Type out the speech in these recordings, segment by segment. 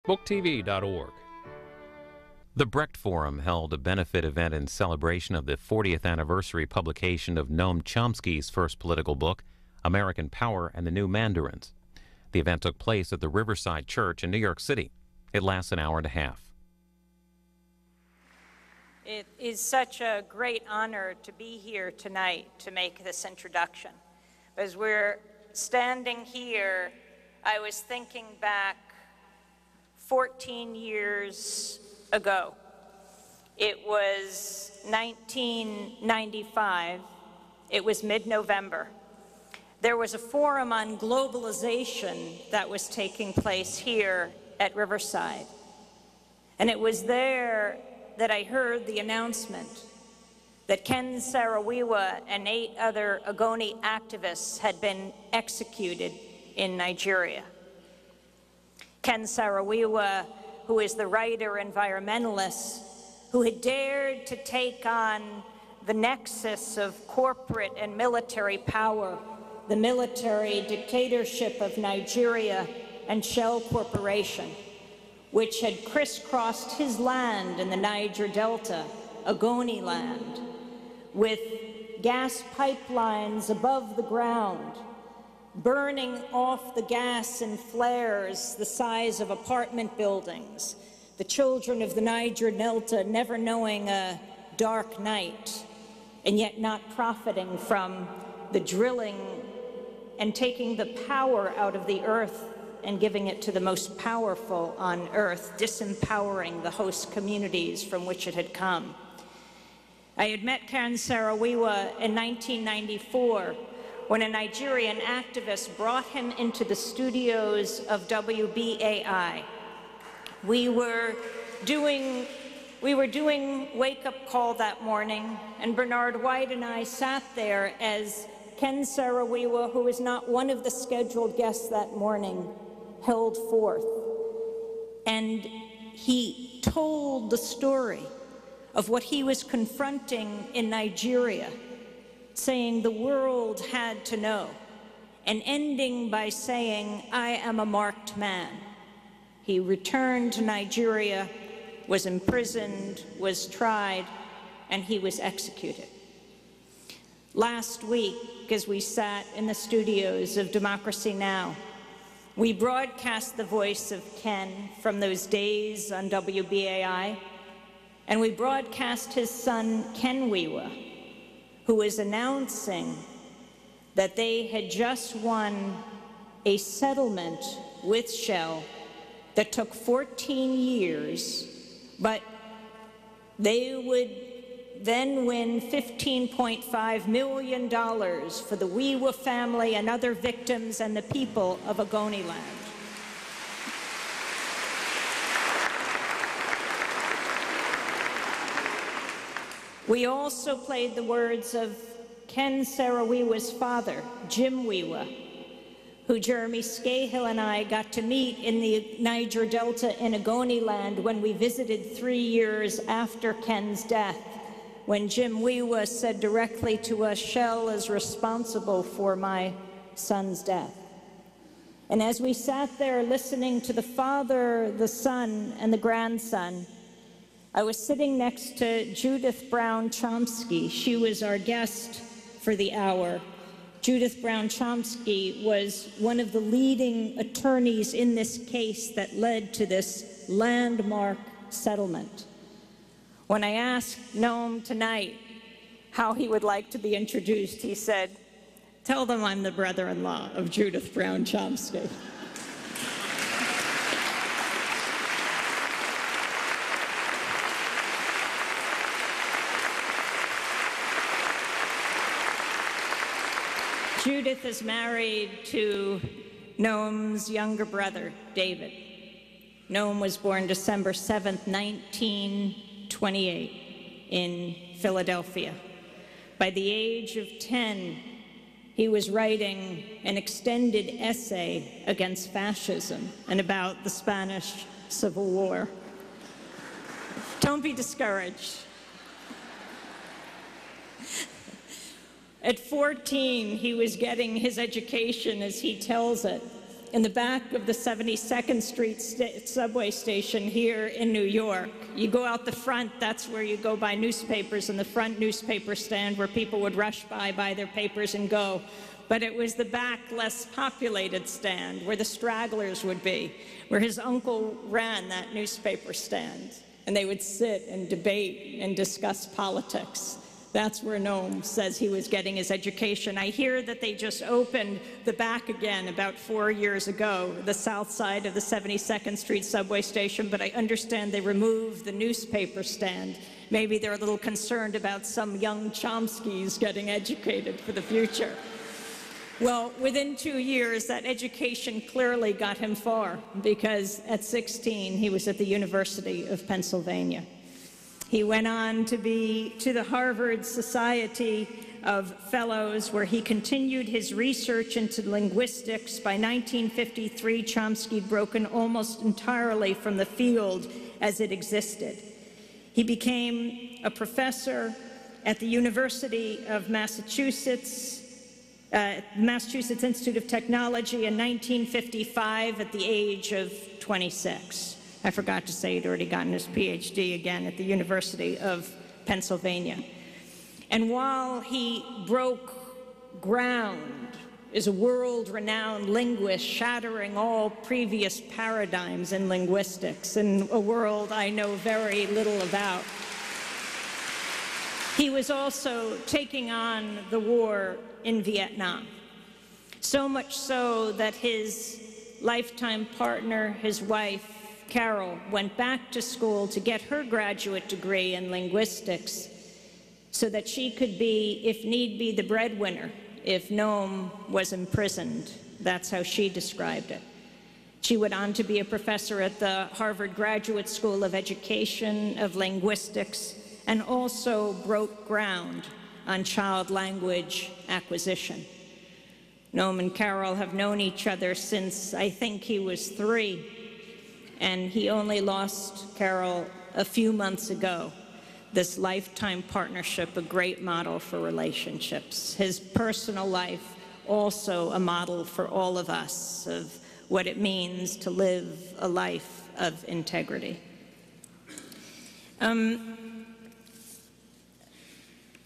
booktv.org. The Brecht Forum held a benefit event in celebration of the 40th anniversary publication of Noam Chomsky's first political book, American Power and the New Mandarins. The event took place at the Riverside Church in New York City. It lasts an hour and a half. It is such a great honor to be here tonight to make this introduction. As we're standing here, I was thinking back 14 years ago. It was 1995. It was mid-November. There was a forum on globalization that was taking place here at Riverside. And it was there that I heard the announcement that Ken Saro-Wiwa and 8 other Ogoni activists had been executed in Nigeria. Ken Saro-Wiwa, who is the writer environmentalist, who had dared to take on the nexus of corporate and military power, the military dictatorship of Nigeria and Shell Corporation, which had crisscrossed his land in the Niger Delta, Ogoni land, with gas pipelines above the ground, burning off the gas in flares the size of apartment buildings, the children of the Niger Delta never knowing a dark night, and yet not profiting from the drilling and taking the power out of the earth and giving it to the most powerful on earth, disempowering the host communities from which it had come. I had met Ken Saro-Wiwa in 1994 when a Nigerian activist brought him into the studios of WBAI. We were doing Wake Up Call that morning, and Bernard White and I sat there as Ken Saro-Wiwa, who was not one of the scheduled guests that morning, held forth. And he told the story of what he was confronting in Nigeria, saying the world had to know, and ending by saying, "I am a marked man." He returned to Nigeria, was imprisoned, was tried, and he was executed. Last week, as we sat in the studios of Democracy Now!, we broadcast the voice of Ken from those days on WBAI, and we broadcast his son, Ken Wiwa, who was announcing that they had just won a settlement with Shell that took 14 years, but they would then win $15.5 million for the Wiwa family and other victims and the people of Ogoni land. We also played the words of Ken Saro-Wiwa's father, Jim Wiwa, who Jeremy Scahill and I got to meet in the Niger Delta in Ogoni land when we visited 3 years after Ken's death, when Jim Wiwa said directly to us, "Shell is responsible for my son's death." And as we sat there listening to the father, the son, and the grandson, I was sitting next to Judith Brown Chomsky. She was our guest for the hour. Judith Brown Chomsky was one of the leading attorneys in this case that led to this landmark settlement. When I asked Noam tonight how he would like to be introduced, he said, "Tell them I'm the brother-in-law of Judith Brown Chomsky." Judith is married to Noam's younger brother, David. Noam was born December 7th, 1928 in Philadelphia. By the age of 10, he was writing an extended essay against fascism and about the Spanish Civil War. Don't be discouraged. At 14, he was getting his education, as he tells it, in the back of the 72nd Street subway station here in New York. You go out the front, that's where you go buy newspapers, in the front newspaper stand where people would rush by, buy their papers and go. But it was the back, less populated stand where the stragglers would be, where his uncle ran that newspaper stand. And they would sit and debate and discuss politics. That's where Noam says he was getting his education. I hear that they just opened the back again about 4 years ago, the south side of the 72nd Street subway station, but I understand they removed the newspaper stand. Maybe they're a little concerned about some young Chomskys getting educated for the future. Well, within 2 years, that education clearly got him far, because at 16, he was at the University of Pennsylvania. He went on to be to the Harvard Society of Fellows, where he continued his research into linguistics. By 1953, Chomsky had broken almost entirely from the field as it existed. He became a professor at the University of Massachusetts, Massachusetts Institute of Technology in 1955 at the age of 26. I forgot to say he'd already gotten his PhD again at the University of Pennsylvania. And while he broke ground as a world-renowned linguist, shattering all previous paradigms in linguistics, in a world I know very little about, he was also taking on the war in Vietnam. So much so that his lifetime partner, his wife, Carol, went back to school to get her graduate degree in linguistics so that she could be, if need be, the breadwinner if Noam was imprisoned. That's how she described it. She went on to be a professor at the Harvard Graduate School of Education of Linguistics, and also broke ground on child language acquisition. Noam and Carol have known each other since I think he was 3, and he only lost Carol a few months ago. This lifetime partnership, a great model for relationships. His personal life, also a model for all of us of what it means to live a life of integrity.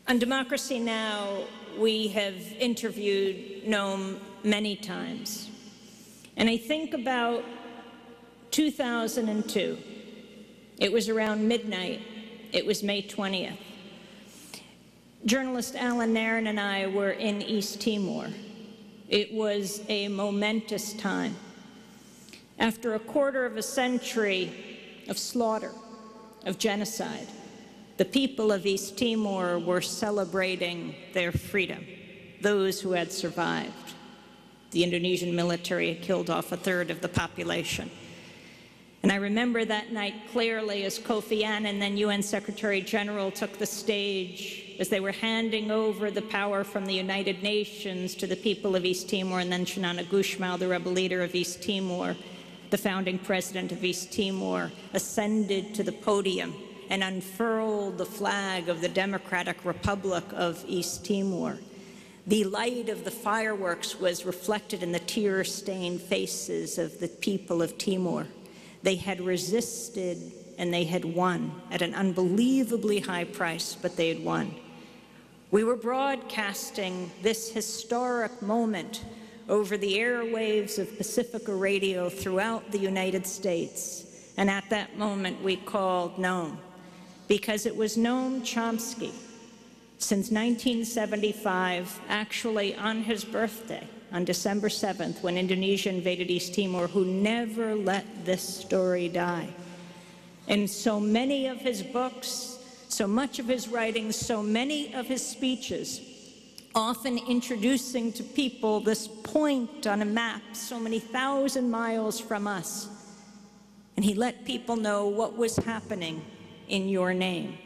On Democracy Now!, we have interviewed Noam many times. And I think about 2002. It was around midnight. It was May 20th. Journalist Alan Nairn and I were in East Timor. It was a momentous time. After a quarter of a century of slaughter, of genocide, the people of East Timor were celebrating their freedom, those who had survived. The Indonesian military had killed off a third of the population. And I remember that night clearly as Kofi Annan, then UN Secretary General, took the stage as they were handing over the power from the United Nations to the people of East Timor, and then Shinana Gusmao, the rebel leader of East Timor, the founding president of East Timor, ascended to the podium and unfurled the flag of the Democratic Republic of East Timor. The light of the fireworks was reflected in the tear-stained faces of the people of Timor. They had resisted and they had won at an unbelievably high price, but they had won. We were broadcasting this historic moment over the airwaves of Pacifica Radio throughout the United States. And at that moment, we called Noam, because it was Noam Chomsky, since 1975, actually on his birthday, on December 7th, when Indonesia invaded East Timor, who never let this story die. In so many of his books, so much of his writings, so many of his speeches, often introducing to people this point on a map so many thousand miles from us. And he let people know what was happening in your name.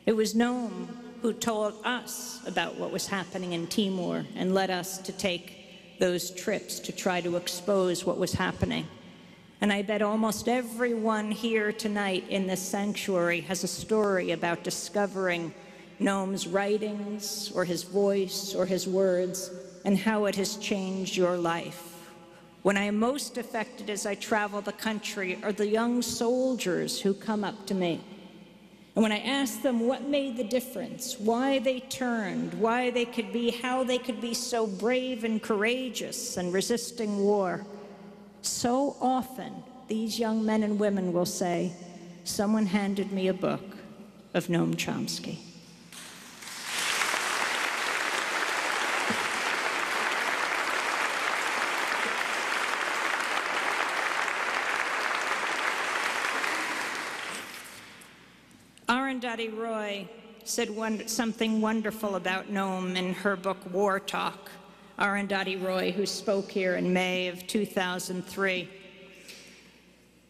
It was Noam who told us about what was happening in Timor and led us to take those trips to try to expose what was happening. And I bet almost everyone here tonight in this sanctuary has a story about discovering Noam's writings or his voice or his words and how it has changed your life. When I am most affected as I travel the country are the young soldiers who come up to me. And when I ask them what made the difference, why they turned, how they could be so brave and courageous and resisting war, so often these young men and women will say, someone handed me a book of Noam Chomsky. Arundhati Roy said something wonderful about Noam in her book War Talk. Arundhati Roy, who spoke here in May of 2003.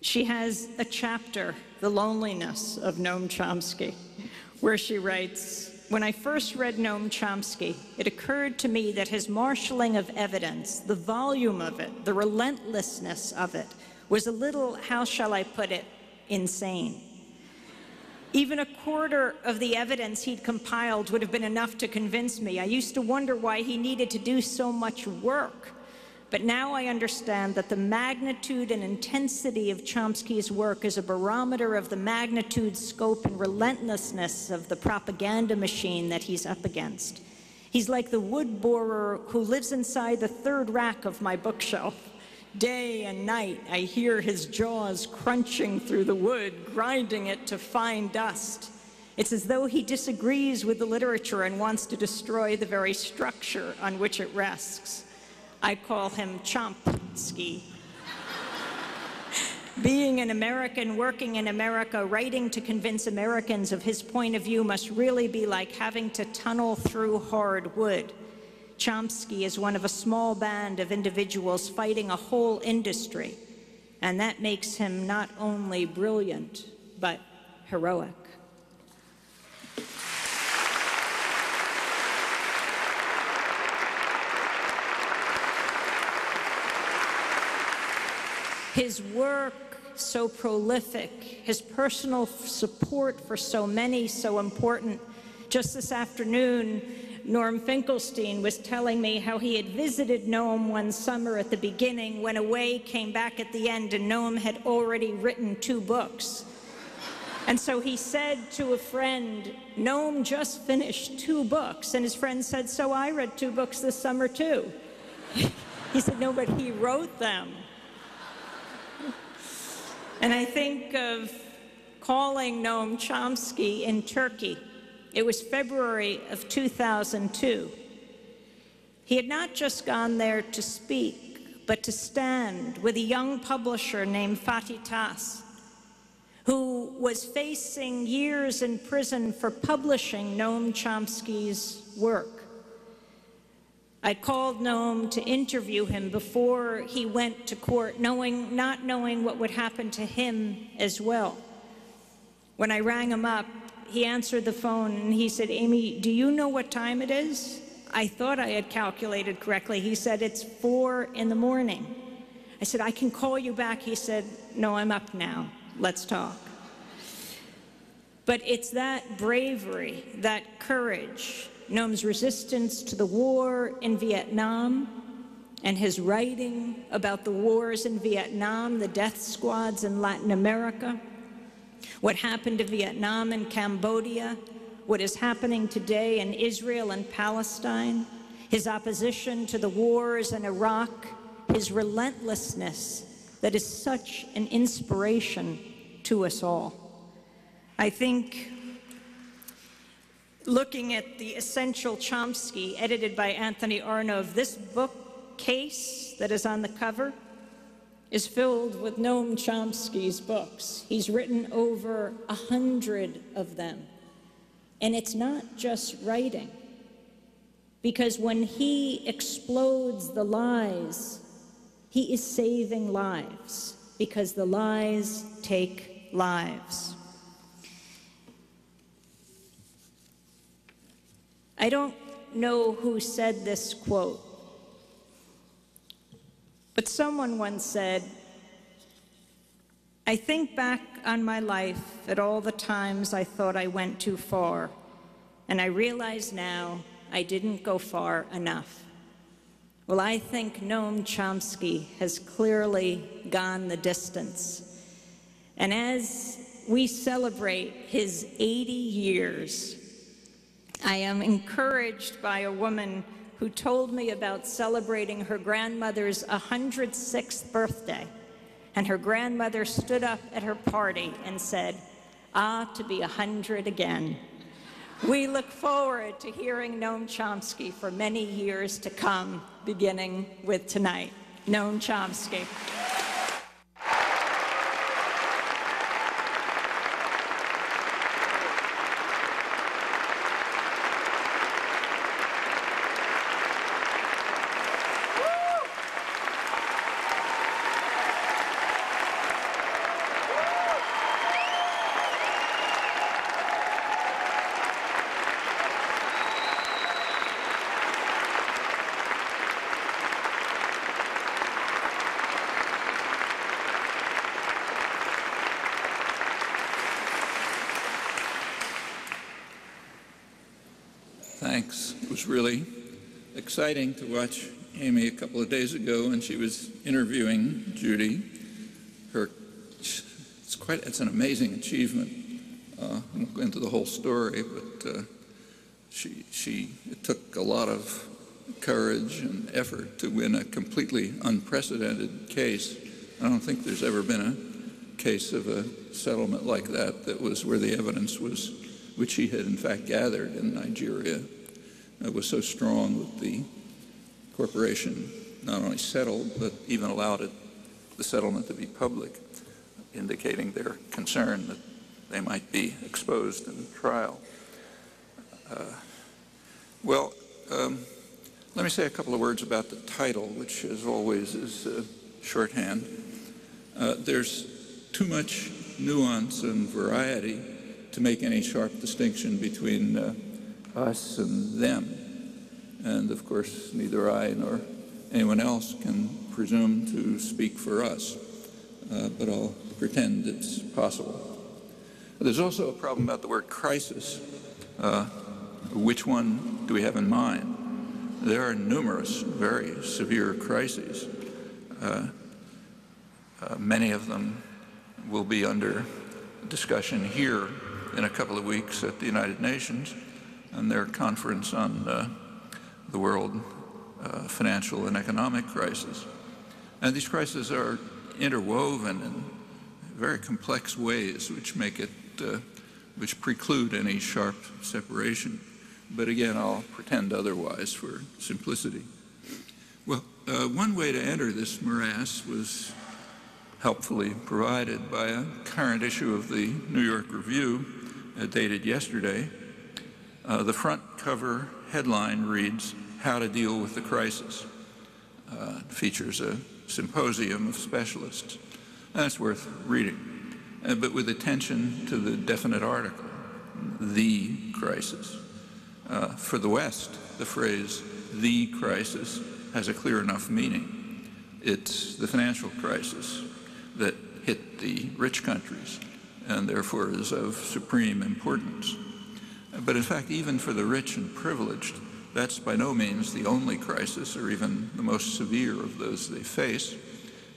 She has a chapter, The Loneliness of Noam Chomsky, where she writes, when I first read Noam Chomsky, it occurred to me that his marshaling of evidence, the volume of it, the relentlessness of it, was a little, how shall I put it, insane. Even a quarter of the evidence he'd compiled would have been enough to convince me. I used to wonder why he needed to do so much work. But now I understand that the magnitude and intensity of Chomsky's work is a barometer of the magnitude, scope, and relentlessness of the propaganda machine that he's up against. He's like the wood borer who lives inside the third rack of my bookshelf. Day and night, I hear his jaws crunching through the wood, grinding it to fine dust. It's as though he disagrees with the literature and wants to destroy the very structure on which it rests. I call him Chomsky. Being an American, working in America, writing to convince Americans of his point of view must really be like having to tunnel through hard wood. Chomsky is one of a small band of individuals fighting a whole industry, and that makes him not only brilliant, but heroic. His work, so prolific, his personal support for so many, so important. Just this afternoon, Norm Finkelstein was telling me how he had visited Noam one summer at the beginning, went away, came back at the end, and Noam had already written 2 books. And so he said to a friend, Noam just finished 2 books. And his friend said, so I read 2 books this summer too. He said, no, but he wrote them. And I think of calling Noam Chomsky in Turkey. It was February of 2002. He had not just gone there to speak, but to stand with a young publisher named Fatih Tas, who was facing years in prison for publishing Noam Chomsky's work. I called Noam to interview him before he went to court, not knowing what would happen to him as well. When I rang him up, he answered the phone and he said, Amy, do you know what time it is? I thought I had calculated correctly. He said, it's 4 in the morning. I said, I can call you back. He said, no, I'm up now. Let's talk. But it's that bravery, that courage, Noam's resistance to the war in Vietnam and his writing about the wars in Vietnam, the death squads in Latin America, what happened to Vietnam and Cambodia, what is happening today in Israel and Palestine, his opposition to the wars in Iraq, his relentlessness that is such an inspiration to us all. I think looking at the Essential Chomsky, edited by Anthony Arnove, this bookcase that is on the cover is filled with Noam Chomsky's books. He's written over 100 of them. And it's not just writing, because when he explodes the lies, he is saving lives, because the lies take lives. I don't know who said this quote, but someone once said, I think back on my life at all the times I thought I went too far, and I realize now I didn't go far enough. Well, I think Noam Chomsky has clearly gone the distance. And as we celebrate his 80 years, I am encouraged by a woman who told me about celebrating her grandmother's 106th birthday. And her grandmother stood up at her party and said, "Ah, to be 100 again." We look forward to hearing Noam Chomsky for many years to come, beginning with tonight. Noam Chomsky. Thanks. It was really exciting to watch Amy a couple of days ago when she was interviewing Judy. It's an amazing achievement. I won't go into the whole story, but it took a lot of courage and effort to win a completely unprecedented case. I don't think there's ever been a case of a settlement like that was where the evidence was, which he had in fact gathered in Nigeria, was so strong that the corporation not only settled, but even allowed the settlement to be public, indicating their concern that they might be exposed in trial. Let me say a couple of words about the title, which as always is shorthand. There's too much nuance and variety to make any sharp distinction between us and them. And of course, neither I nor anyone else can presume to speak for us, but I'll pretend it's possible. There's also a problem about the word crisis. Which one do we have in mind? There are numerous very severe crises. Many of them will be under discussion here in a couple of weeks at the United Nations and their conference on the world financial and economic crisis. And these crises are interwoven in very complex ways which which preclude any sharp separation. But again, I'll pretend otherwise for simplicity. Well, one way to enter this morass was helpfully provided by a current issue of the New York Review, dated yesterday. The front cover headline reads, "How to Deal with the Crisis." It features a symposium of specialists. That's worth reading, but with attention to the definite article, the crisis. For the West, the phrase, the crisis, has a clear enough meaning. It's the financial crisis that hit the rich countries and therefore is of supreme importance. But in fact, even for the rich and privileged, that's by no means the only crisis or even the most severe of those they face,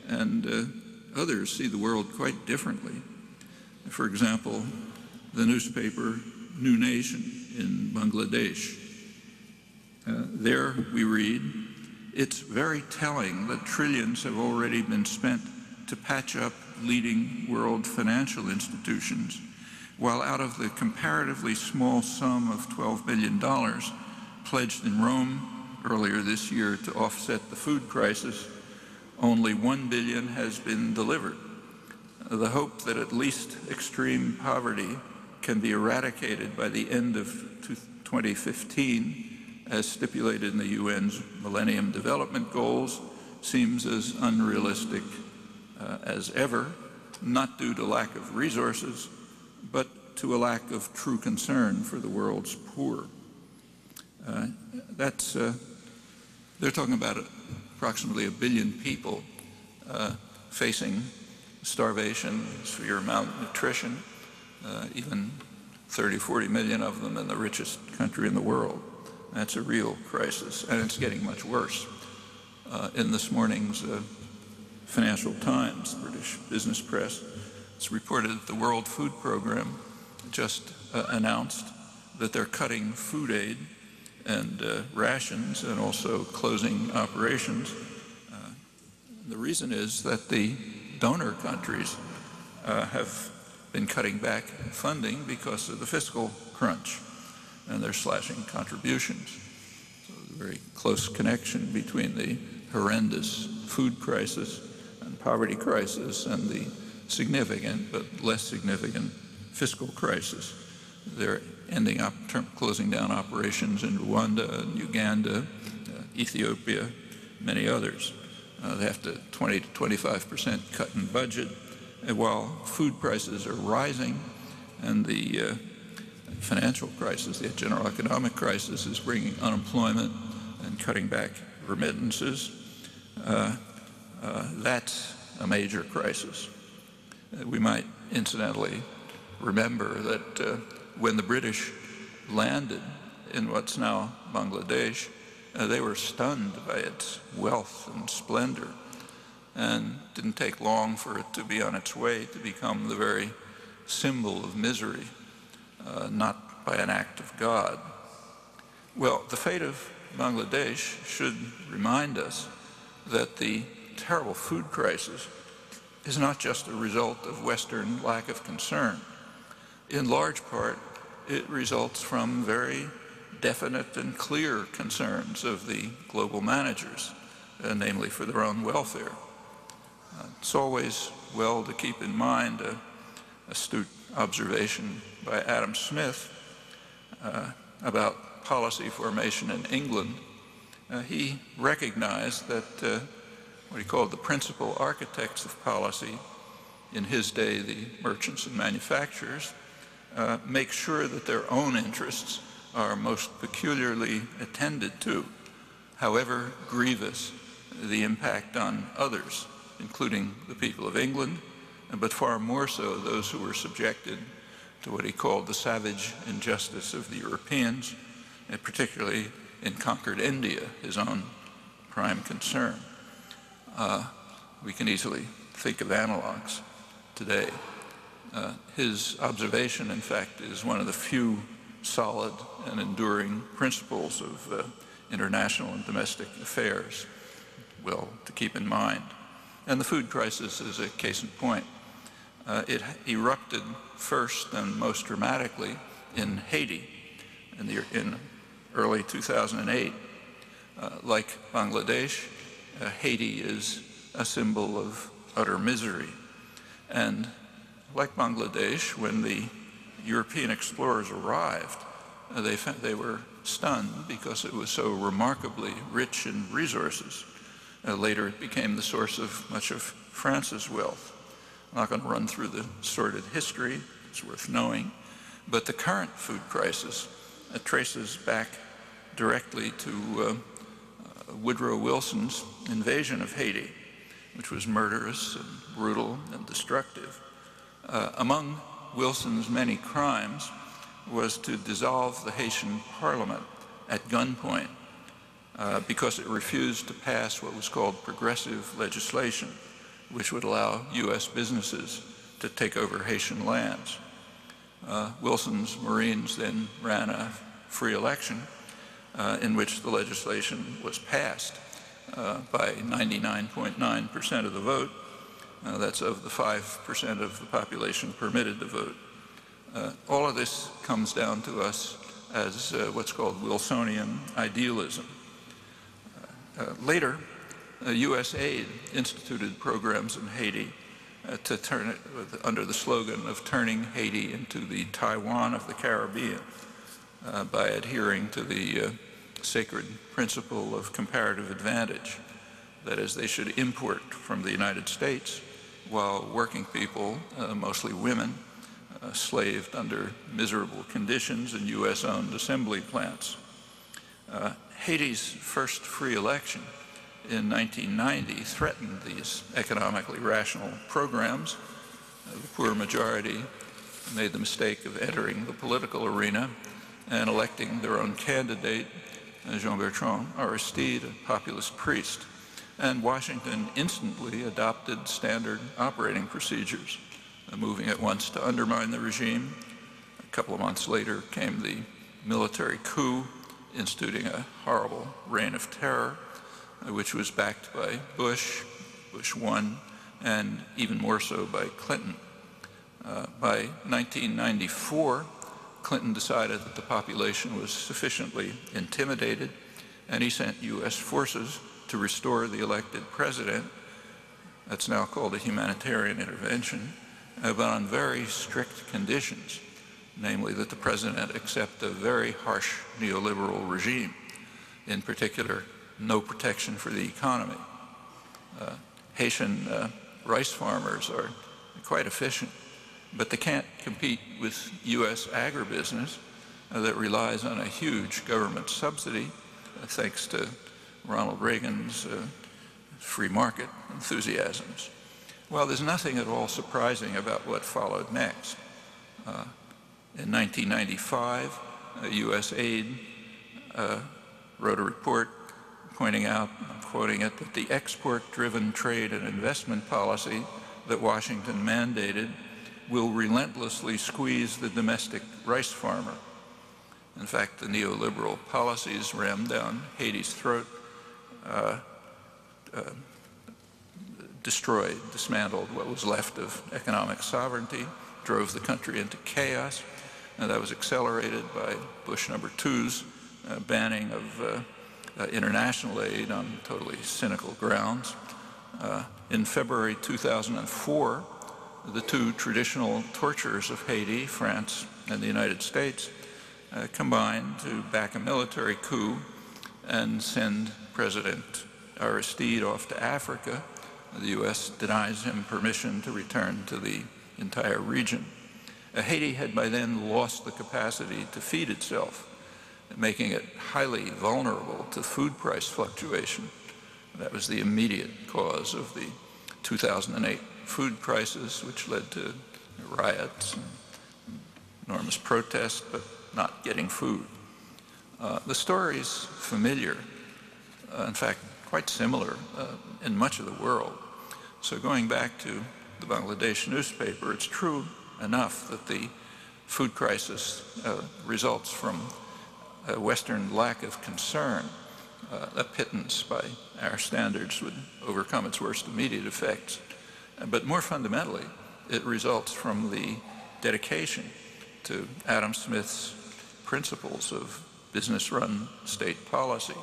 and others see the world quite differently. For example, the newspaper New Nation in Bangladesh. There we read, "It's very telling that trillions have already been spent to patch up leading world financial institutions, while out of the comparatively small sum of $12 billion pledged in Rome earlier this year to offset the food crisis, only $1 billion has been delivered. The hope that at least extreme poverty can be eradicated by the end of 2015, as stipulated in the UN's Millennium Development Goals, seems as unrealistic as ever, not due to lack of resources, but to a lack of true concern for the world's poor." They're talking about approximately 1 billion people facing starvation, severe malnutrition, even 30, 40 million of them in the richest country in the world. That's a real crisis, and it's getting much worse. In this morning's Financial Times, British business press, it's reported that the World Food Program just announced that they're cutting food aid and rations and also closing operations. The reason is that the donor countries have been cutting back funding because of the fiscal crunch, and they're slashing contributions. So there's a very close connection between the horrendous food crisis and poverty crisis and the significant but less significant fiscal crisis. They're ending up closing down operations in Rwanda and Uganda, Ethiopia, many others. They have to 20 to 25% cut in budget, and while food prices are rising and the financial crisis, the general economic crisis, is bringing unemployment and cutting back remittances. That's a major crisis. We might incidentally remember that when the British landed in what's now Bangladesh, they were stunned by its wealth and splendor, and didn't take long for it to be on its way to become the very symbol of misery, not by an act of God. Well, the fate of Bangladesh should remind us that the terrible food crisis is not just a result of Western lack of concern. In large part, it results from very definite and clear concerns of the global managers, namely for their own welfare. It's always well to keep in mind an astute observation by Adam Smith about policy formation in England. He recognized that what he called the principal architects of policy, in his day the merchants and manufacturers, make sure that their own interests are most peculiarly attended to, however grievous the impact on others, including the people of England, but far more so those who were subjected to what he called the savage injustice of the Europeans, and particularly in conquered India, his own prime concern. We can easily think of analogs today. His observation, in fact, is one of the few solid and enduring principles of international and domestic affairs, well, to keep in mind. And the food crisis is a case in point. It erupted first and most dramatically in Haiti in early 2008. Like Bangladesh, Haiti is a symbol of utter misery. And like Bangladesh, when the European explorers arrived, they were stunned because it was so remarkably rich in resources. Later it became the source of much of France's wealth. I'm not going to run through the sordid history, it's worth knowing, but the current food crisis traces back directly to Woodrow Wilson's invasion of Haiti, which was murderous and brutal and destructive. Among Wilson's many crimes was to dissolve the Haitian parliament at gunpoint because it refused to pass what was called progressive legislation, which would allow U.S. businesses to take over Haitian lands. Wilson's Marines then ran a free election in which the legislation was passed by 99.9% of the vote. That's of the 5% of the population permitted to vote. All of this comes down to us as what's called Wilsonian idealism. Later, U.S. aid instituted programs in Haiti to turn it under the slogan of turning Haiti into the Taiwan of the Caribbean by adhering to the sacred principle of comparative advantage. That is, they should import from the United States while working people, mostly women, slaved under miserable conditions in U.S.-owned assembly plants. Haiti's first free election in 1990 threatened these economically rational programs. The poor majority made the mistake of entering the political arena and electing their own candidate, Jean-Bertrand Aristide, a populist priest. and Washington instantly adopted standard operating procedures, moving at once to undermine the regime. A couple of months later came the military coup, instituting a horrible reign of terror, which was backed by Bush. Bush won, and even more so by Clinton. By 1994, Clinton decided that the population was sufficiently intimidated, and he sent U.S. forces to restore the elected president. That's now called a humanitarian intervention, but on very strict conditions, namely that the president accept a very harsh neoliberal regime, in particular, no protection for the economy. Haitian rice farmers are quite efficient, but they can't compete with U.S. agribusiness that relies on a huge government subsidy, thanks to Ronald Reagan's free market enthusiasms. Well, there's nothing at all surprising about what followed next. In 1995, U.S. aid wrote a report pointing out, I'm quoting it, that the export-driven trade and investment policy that Washington mandated will relentlessly squeeze the domestic rice farmer. In fact, the neoliberal policies rammed down Haiti's throat, destroyed, dismantled what was left of economic sovereignty, drove the country into chaos, and that was accelerated by Bush #2's banning of international aid on totally cynical grounds. In February 2004, the two traditional torturers of Haiti, France and the United States, combined to back a military coup and send President Aristide off to Africa. The U.S. denies him permission to return to the entire region. Haiti had by then lost the capacity to feed itself, making it highly vulnerable to food price fluctuation. That was the immediate cause of the 2008 food crisis, which led to riots and enormous protests, but not getting food. The story's familiar, in fact, quite similar in much of the world. So going back to the Bangladesh newspaper, it's true enough that the food crisis results from a Western lack of concern. A pittance by our standards would overcome its worst immediate effects. But more fundamentally, it results from the dedication to Adam Smith's principles of business-run state policy.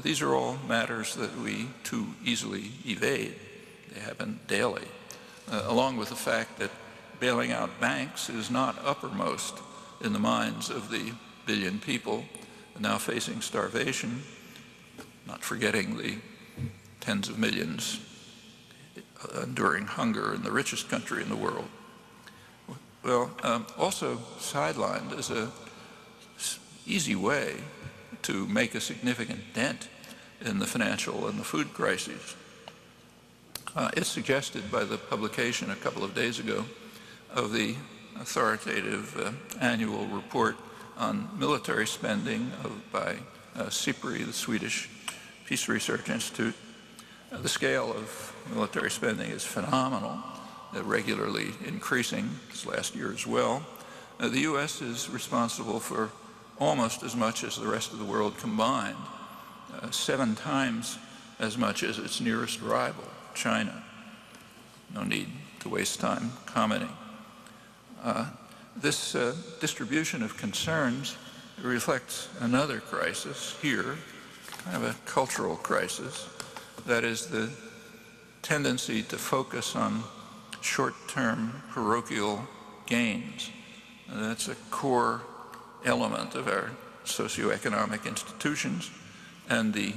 These are all matters that we too easily evade. They happen daily, along with the fact that bailing out banks is not uppermost in the minds of the billion people now facing starvation, not forgetting the tens of millions enduring hunger in the richest country in the world. Well, also sidelined is an easy way to make a significant dent in the financial and the food crises. It's suggested by the publication a couple of days ago of the authoritative annual report on military spending by SIPRI, the Swedish Peace Research Institute. The scale of military spending is phenomenal, regularly increasing this last year as well. The U.S. is responsible for almost as much as the rest of the world combined, 7 times as much as its nearest rival, China. No need to waste time commenting. This distribution of concerns reflects another crisis here, kind of a cultural crisis, that is the tendency to focus on short-term parochial gains. That's a core element of our socioeconomic institutions and the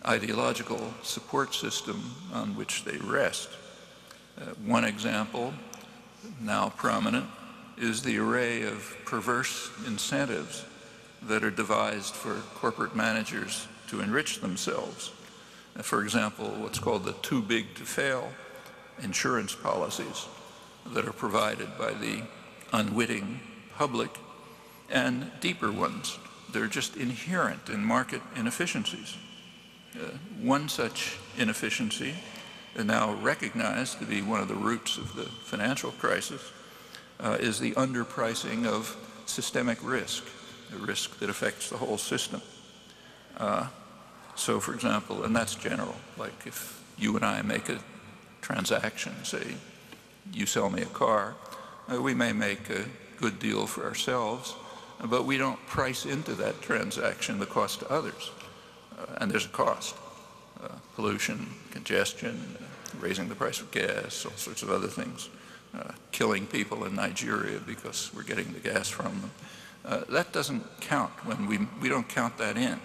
ideological support system on which they rest. One example, now prominent, is the array of perverse incentives that are devised for corporate managers to enrich themselves. For example, what's called the too big to fail insurance policies that are provided by the unwitting public, and deeper ones that are just inherent in market inefficiencies. One such inefficiency, now recognized to be one of the roots of the financial crisis, is the underpricing of systemic risk, a risk that affects the whole system. So, for example, and that's general, like if you and I make a transaction, say you sell me a car, we may make a good deal for ourselves, but we don't price into that transaction the cost to others. And there's a cost. Pollution, congestion, raising the price of gas, all sorts of other things, killing people in Nigeria because we're getting the gas from them. That doesn't count when we don't count that in.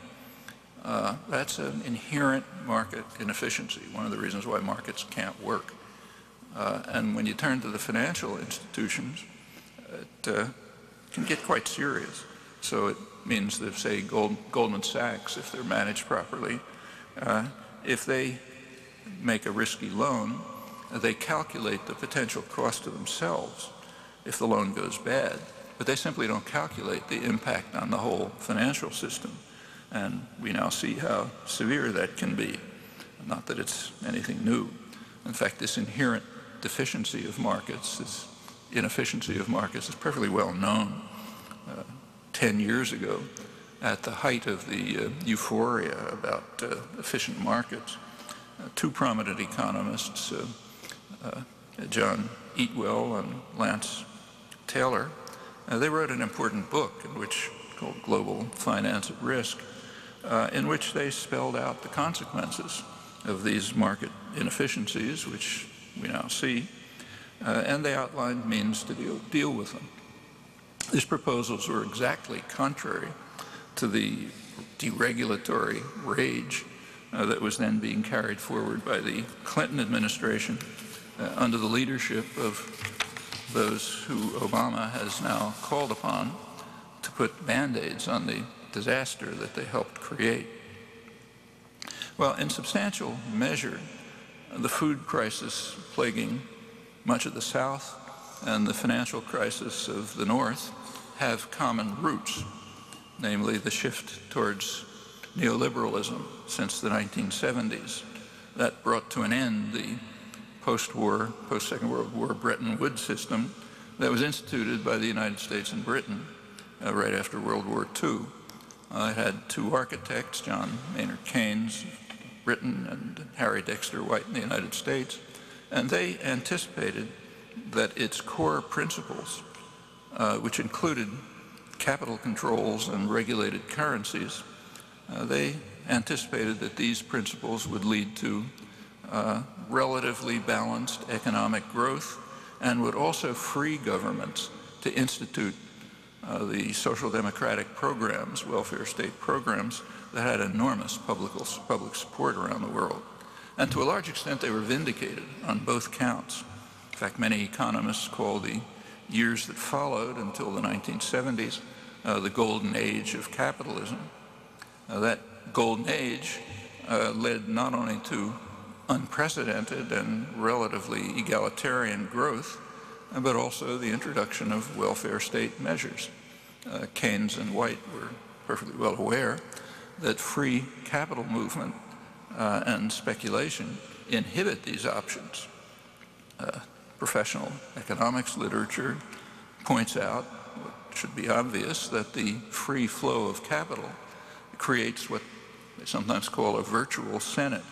That's an inherent market inefficiency, one of the reasons why markets can't work. And when you turn to the financial institutions, it can get quite serious. So it means that, say, Goldman Sachs, if they're managed properly, if they make a risky loan, they calculate the potential cost to themselves if the loan goes bad, but they simply don't calculate the impact on the whole financial system. And we now see how severe that can be. Not that it's anything new. In fact, this inherent deficiency of markets, this inefficiency of markets is perfectly well known. 10 years ago, at the height of the euphoria about efficient markets, two prominent economists, John Eatwell and Lance Taylor, they wrote an important book called Global Finance at Risk, in which they spelled out the consequences of these market inefficiencies, which we now see, and they outlined means to deal with them. These proposals were exactly contrary to the deregulatory rage that was then being carried forward by the Clinton administration under the leadership of those who Obama has now called upon to put Band-Aids on the disaster that they helped create. Well, in substantial measure, the food crisis plaguing much of the South and the financial crisis of the North have common roots, namely the shift towards neoliberalism since the 1970s. That brought to an end the post-war, post-Second World War Bretton Woods system that was instituted by the United States and Britain right after World War II. It had two architects, John Maynard Keynes, Britain, and Harry Dexter White in the United States, and they anticipated that its core principles, which included capital controls and regulated currencies, they anticipated that these principles would lead to relatively balanced economic growth and would also free governments to institute the social democratic programs, welfare state programs, that had enormous public support around the world. And to a large extent, they were vindicated on both counts. In fact, many economists call the years that followed until the 1970s the golden age of capitalism. That golden age led not only to unprecedented and relatively egalitarian growth, but also the introduction of welfare state measures. Keynes and White were perfectly well aware that free capital movement and speculation inhibit these options. Professional economics literature points out, what should be obvious, that the free flow of capital creates what they sometimes call a virtual senate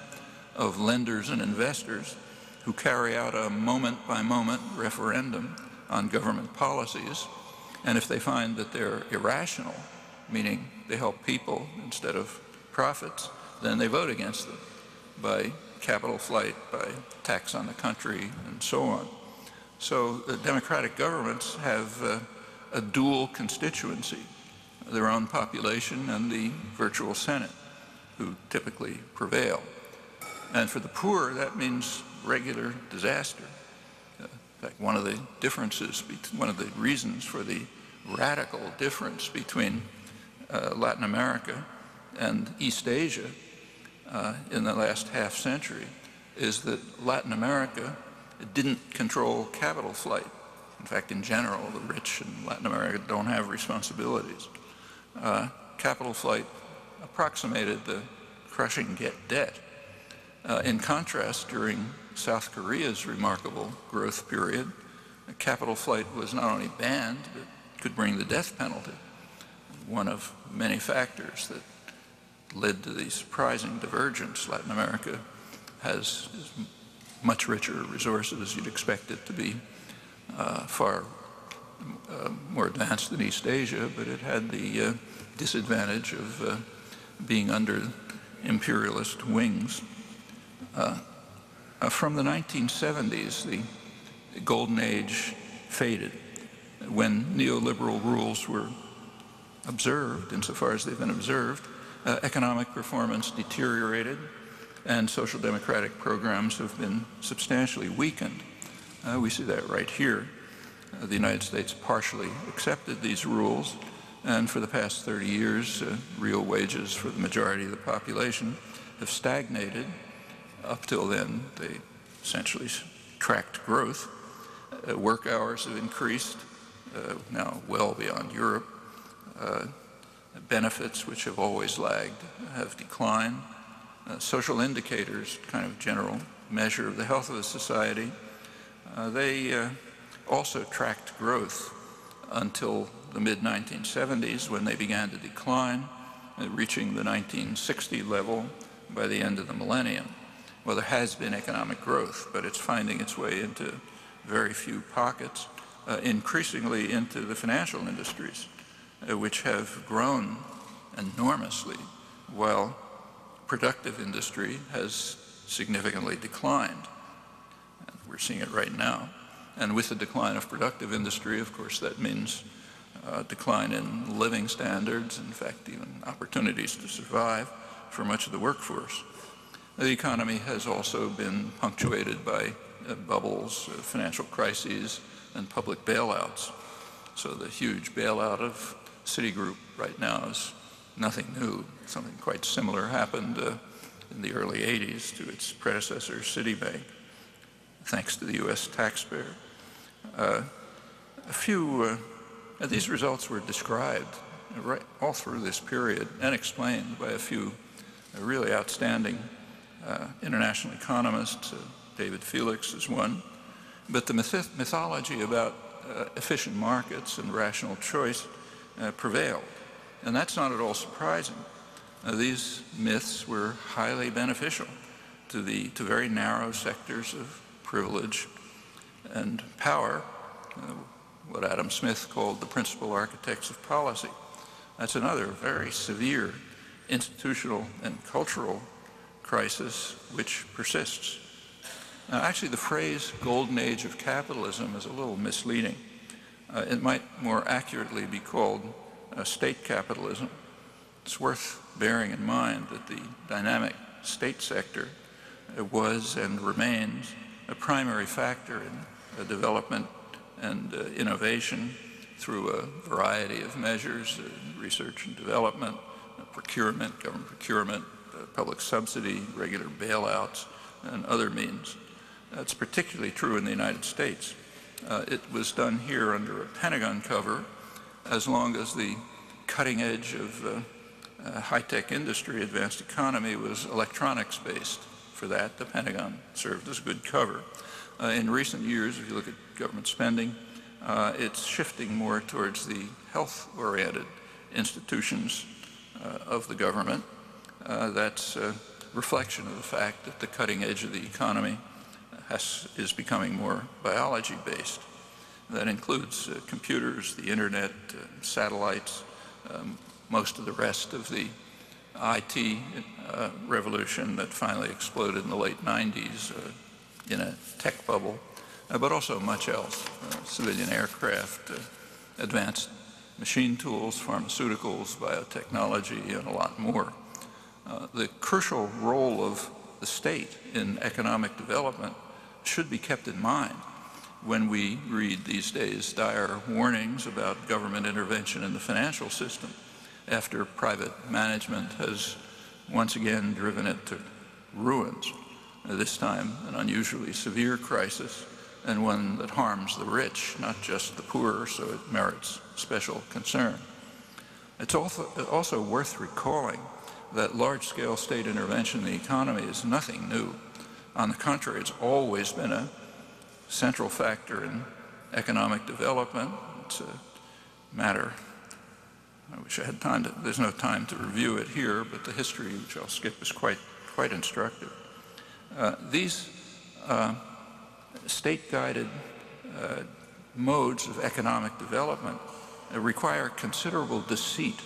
of lenders and investors who carry out a moment-by-moment referendum on government policies, and if they find that they're irrational, meaning they help people instead of profits, then they vote against them by capital flight, by tax on the country, and so on. So the democratic governments have a dual constituency, their own population and the virtual Senate, who typically prevail. And for the poor, that means regular disaster. In fact, one of the differences, one of the reasons for the radical difference between Latin America and East Asia in the last half century is that Latin America didn't control capital flight. In fact, in general, the rich in Latin America don't have responsibilities. Capital flight approximated the crushing debt. In contrast, during South Korea's remarkable growth period, capital flight was not only banned, but could bring the death penalty, one of many factors that led to the surprising divergence. Latin America has much richer resources. You'd expect it to be far more advanced than East Asia, but it had the disadvantage of being under imperialist wings. From the 1970s, the golden age faded when neoliberal rules were observed, insofar as they've been observed. Economic performance deteriorated, and social democratic programs have been substantially weakened. We see that right here. The United States partially accepted these rules, and for the past 30 years, real wages for the majority of the population have stagnated. Up till then, they essentially tracked growth. Work hours have increased, now well beyond Europe. Benefits, which have always lagged, have declined. Social indicators, kind of general measure of the health of the society, they also tracked growth until the mid-1970s, when they began to decline, reaching the 1960 level by the end of the millennium. Well, there has been economic growth, but it's finding its way into very few pockets, increasingly into the financial industries, which have grown enormously, while productive industry has significantly declined. We're seeing it right now. And with the decline of productive industry, of course, that means decline in living standards, in fact, even opportunities to survive for much of the workforce. The economy has also been punctuated by bubbles, financial crises, and public bailouts. So the huge bailout of Citigroup right now is nothing new. Something quite similar happened in the early 80s to its predecessor, Citibank, thanks to the U.S. taxpayer. These results were described right all through this period and explained by a few really outstanding international economists. David Felix is one. But the mythology about efficient markets and rational choice prevailed. And that's not at all surprising. These myths were highly beneficial to very narrow sectors of privilege and power, what Adam Smith called the principal architects of policy. That's another very severe institutional and cultural crisis which persists. Now, actually, the phrase golden age of capitalism is a little misleading. It might more accurately be called state capitalism. It's worth bearing in mind that the dynamic state sector was and remains a primary factor in development and innovation through a variety of measures, research and development, procurement, government procurement, public subsidy, regular bailouts, and other means. That's particularly true in the United States. It was done here under a Pentagon cover. As long as the cutting edge of high-tech industry, advanced economy, was electronics-based. For that, the Pentagon served as a good cover. In recent years, if you look at government spending, it's shifting more towards the health-oriented institutions of the government. That's a reflection of the fact that the cutting edge of the economy is becoming more biology-based. That includes computers, the internet, satellites, most of the rest of the IT revolution that finally exploded in the late 90s in a tech bubble, but also much else, civilian aircraft, advanced machine tools, pharmaceuticals, biotechnology, and a lot more. The crucial role of the state in economic development should be kept in mind when we read these days dire warnings about government intervention in the financial system after private management has once again driven it to ruins, this time an unusually severe crisis and one that harms the rich, not just the poor, so it merits special concern. It's also worth recalling that large-scale state intervention in the economy is nothing new. On the contrary, it's always been a central factor in economic development. It's a matter, I wish I had time to, there's no time to review it here, but the history, which I'll skip, is quite instructive. These state-guided modes of economic development require considerable deceit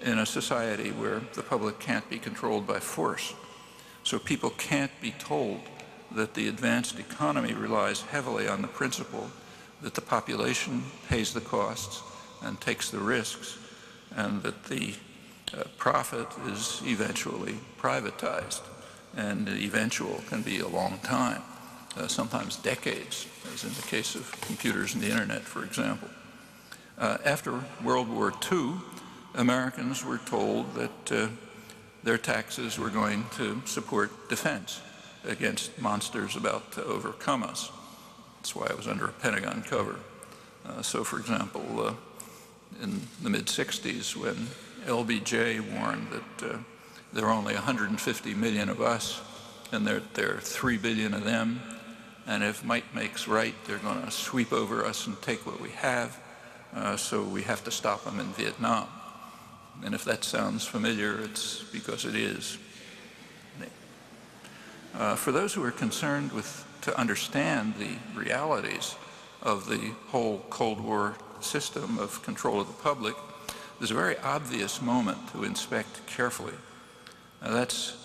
in a society where the public can't be controlled by force. So people can't be told that the advanced economy relies heavily on the principle that the population pays the costs and takes the risks, and that the profit is eventually privatized. And eventual can be a long time, sometimes decades, as in the case of computers and the internet, for example. After World War II, Americans were told that their taxes were going to support defense against monsters about to overcome us. That's why I was under a Pentagon cover. So, for example, in the mid-60s, when LBJ warned that there are only 150 million of us, and there are 3 billion of them, and if might makes right, they're going to sweep over us and take what we have, so we have to stop them in Vietnam. And if that sounds familiar, it's because it is. For those who are concerned to understand the realities of the whole Cold War system of control of the public, there's a very obvious moment to inspect carefully. That's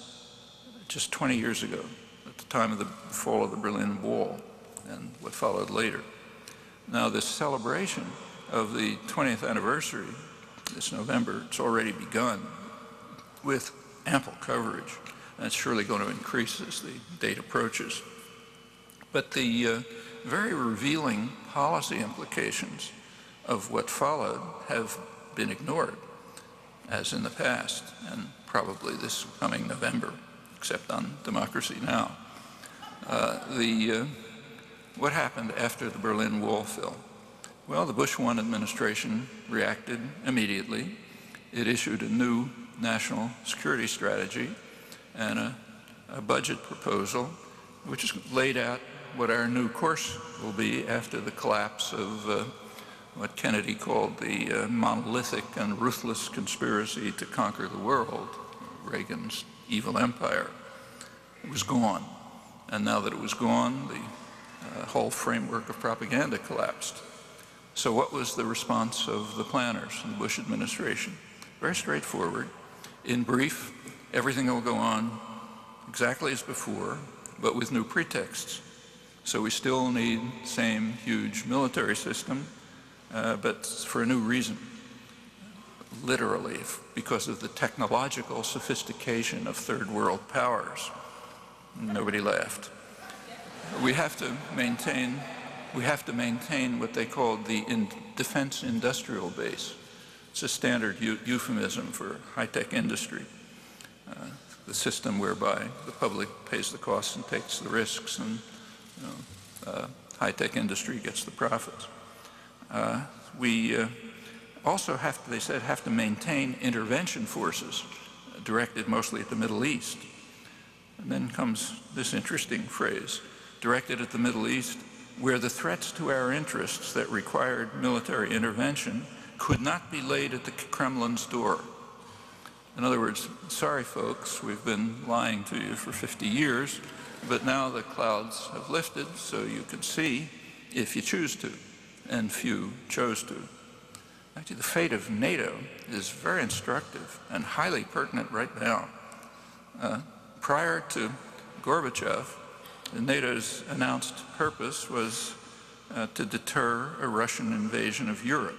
just 20 years ago, at the time of the fall of the Berlin Wall and what followed later. Now, this celebration of the 20th anniversary this November, it's already begun with ample coverage, and it's surely going to increase as the date approaches. But the very revealing policy implications of what followed have been ignored, as in the past, and probably this coming November, except on Democracy Now! What happened after the Berlin Wall fell? Well, the Bush 1 administration reacted immediately. It issued a new national security strategy and a budget proposal, which has laid out what our new course will be after the collapse of what Kennedy called the monolithic and ruthless conspiracy to conquer the world, Reagan's evil empire. It was gone. And now that it was gone, the whole framework of propaganda collapsed. So what was the response of the planners in the Bush administration? Very straightforward. In brief, everything will go on exactly as before, but with new pretexts. So we still need the same huge military system, but for a new reason. Literally, because of the technological sophistication of third world powers. Nobody laughed. We have to maintain what they called the defense industrial base. It's a standard euphemism for high-tech industry, the system whereby the public pays the costs and takes the risks, and high-tech industry gets the profits. We also they said, have to maintain intervention forces directed mostly at the Middle East. And then comes this interesting phrase, directed at the Middle East, where the threats to our interests that required military intervention could not be laid at the Kremlin's door. In other words, sorry folks, we've been lying to you for 50 years, but now the clouds have lifted so you can see if you choose to, and few chose to. Actually, the fate of NATO is very instructive and highly pertinent right now. Prior to Gorbachev, NATO's announced purpose was to deter a Russian invasion of Europe.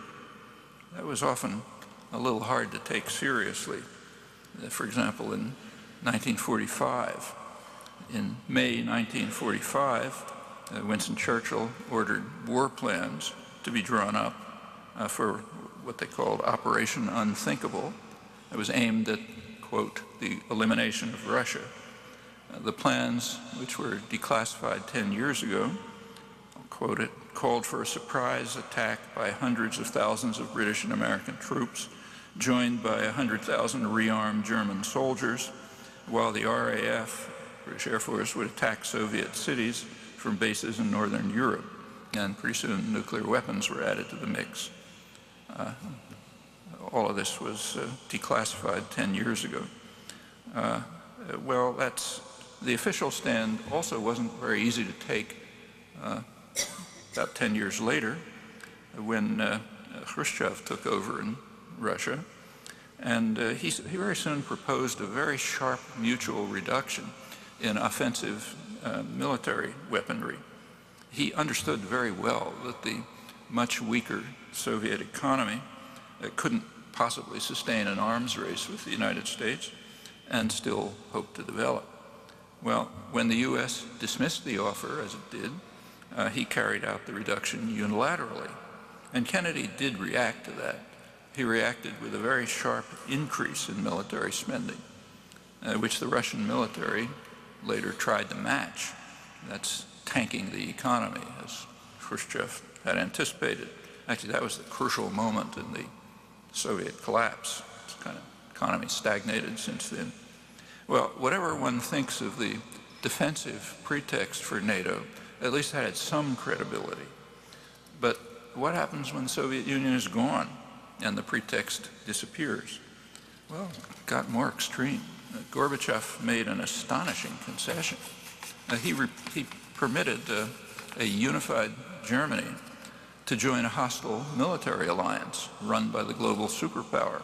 That was often a little hard to take seriously. For example, in 1945, in May 1945, Winston Churchill ordered war plans to be drawn up for what they called Operation Unthinkable. It was aimed at, quote, the elimination of Russia. The plans, which were declassified 10 years ago, I'll quote it, called for a surprise attack by hundreds of thousands of British and American troops joined by 100,000 rearmed German soldiers, while the RAF, British Air Force, would attack Soviet cities from bases in northern Europe. And pretty soon nuclear weapons were added to the mix. All of this was declassified 10 years ago. Well, the official stand also wasn't very easy to take about 10 years later when Khrushchev took over in Russia. And he very soon proposed a very sharp mutual reduction in offensive military weaponry. He understood very well that the much weaker Soviet economy couldn't possibly sustain an arms race with the United States and still hoped to develop. Well, when the U.S. dismissed the offer, as it did, he carried out the reduction unilaterally. And Kennedy did react to that. He reacted with a very sharp increase in military spending, which the Russian military later tried to match. That's tanking the economy, as Khrushchev had anticipated. Actually, that was the crucial moment in the Soviet collapse. It's kind of economy stagnated since then. Well, whatever one thinks of the defensive pretext for NATO, at least that had some credibility. But what happens when the Soviet Union is gone and the pretext disappears? Well, it got more extreme. Gorbachev made an astonishing concession. He permitted a unified Germany to join a hostile military alliance run by the global superpower.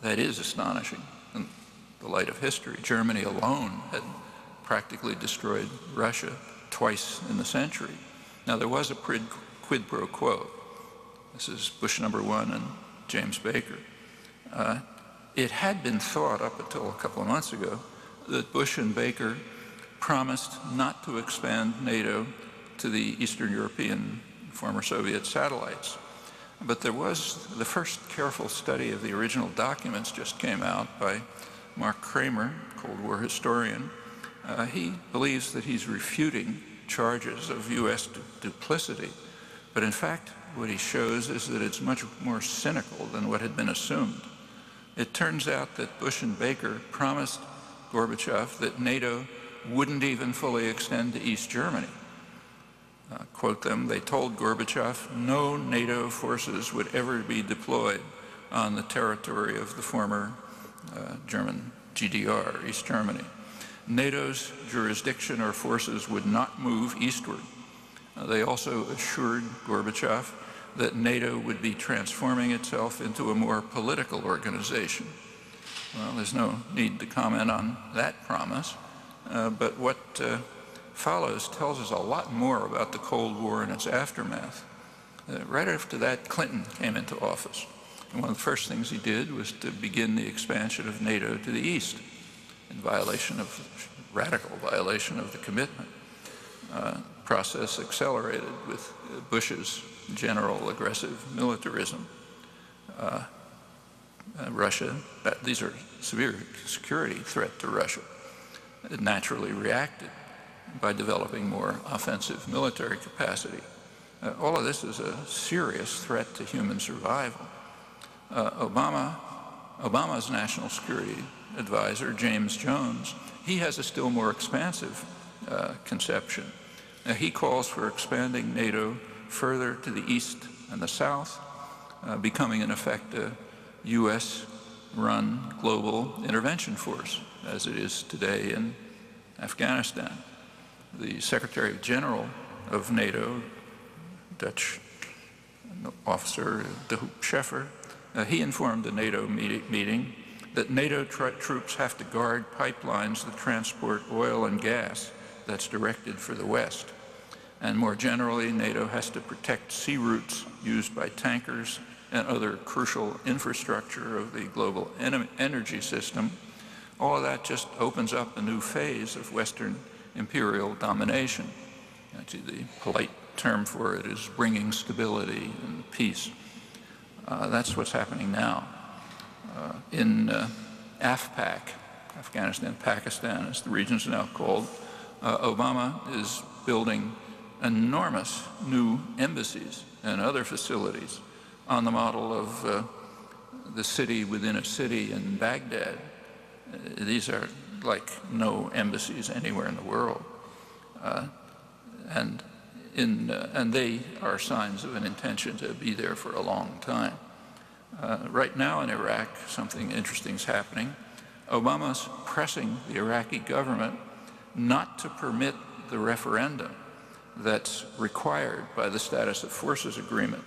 That is astonishing in the light of history. Germany alone had practically destroyed Russia twice in the century. Now, there was a quid pro quo. This is Bush #1 and James Baker. It had been thought up until a couple of months ago that Bush and Baker promised not to expand NATO to the Eastern European former Soviet satellites. But there was the first careful study of the original documents just came out by Mark Kramer, Cold War historian. He believes that he's refuting charges of U.S. duplicity. But in fact, what he shows is that it's much more cynical than what had been assumed. It turns out that Bush and Baker promised Gorbachev that NATO wouldn't even fully extend to East Germany. Quote them, they told Gorbachev no NATO forces would ever be deployed on the territory of the former German GDR, East Germany. NATO's jurisdiction or forces would not move eastward. They also assured Gorbachev that NATO would be transforming itself into a more political organization. Well, there's no need to comment on that promise, but what follows tells us a lot more about the Cold War and its aftermath. Right after that, Clinton came into office. And one of the first things he did was to begin the expansion of NATO to the east in radical violation of the commitment. Process accelerated with Bush's general aggressive militarism. Russia, these are severe security threat to Russia. It naturally reacted by developing more offensive military capacity. All of this is a serious threat to human survival. Obama's national security advisor, James Jones, he has a still more expansive conception. He calls for expanding NATO further to the east and the south, becoming in effect a U.S.-run global intervention force, as it is today in Afghanistan. The Secretary General of NATO, Dutch officer De Hoop Scheffer, he informed the NATO meeting that NATO troops have to guard pipelines that transport oil and gas that's directed for the West. And more generally, NATO has to protect sea routes used by tankers and other crucial infrastructure of the global energy system. All of that just opens up a new phase of Western imperial domination. Actually, the polite term for it is bringing stability and peace. That's what's happening now. In AFPAC, Afghanistan, Pakistan, as the region's now called, Obama is building enormous new embassies and other facilities on the model of the city within a city in Baghdad. These are like no embassies anywhere in the world. And they are signs of an intention to be there for a long time. Right now in Iraq, something interesting is happening. Obama's pressing the Iraqi government not to permit the referendum that's required by the Status of Forces Agreement.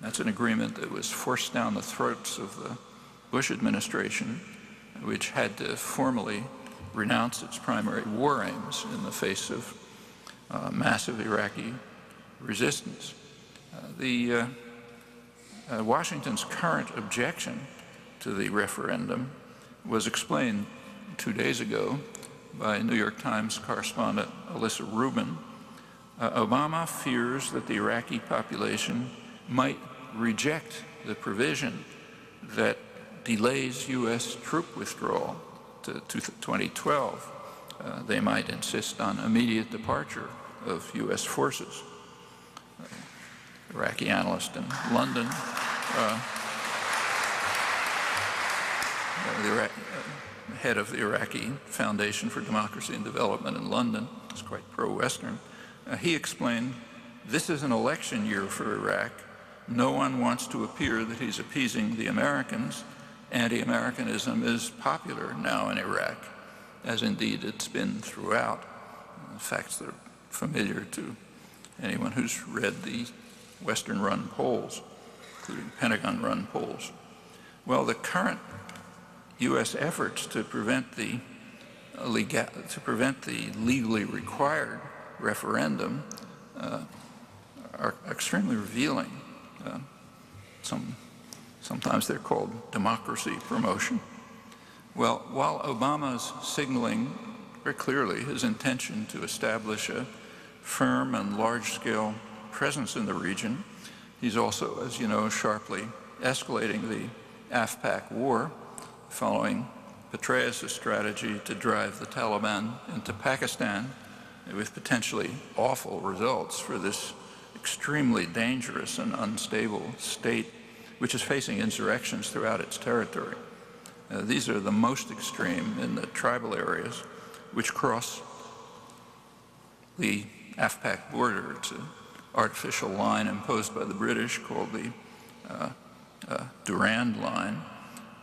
That's an agreement that was forced down the throats of the Bush administration, which had to formally renounce its primary war aims in the face of massive Iraqi resistance. Washington's current objection to the referendum was explained 2 days ago by New York Times correspondent Alyssa Rubin. Obama fears that the Iraqi population might reject the provision that delays U.S. troop withdrawal to 2012. They might insist on immediate departure of U.S. forces. Iraqi analyst in London, the head of the Iraqi Foundation for Democracy and Development in London, is quite pro-Western. He explained, this is an election year for Iraq. No one wants to appear that he's appeasing the Americans. Anti-Americanism is popular now in Iraq, as indeed it's been throughout. Facts that are familiar to anyone who's read the Western-run polls, including Pentagon-run polls. Well, the current U.S. efforts to prevent the legally required referendum are extremely revealing. Sometimes they're called democracy promotion. Well, while Obama's signaling very clearly his intention to establish a firm and large-scale presence in the region, he's also, as you know, sharply escalating the AfPak war, following Petraeus' strategy to drive the Taliban into Pakistan, with potentially awful results for this extremely dangerous and unstable state, which is facing insurrections throughout its territory. These are the most extreme in the tribal areas, which cross the AfPak border. It's an artificial line imposed by the British called the Durand Line,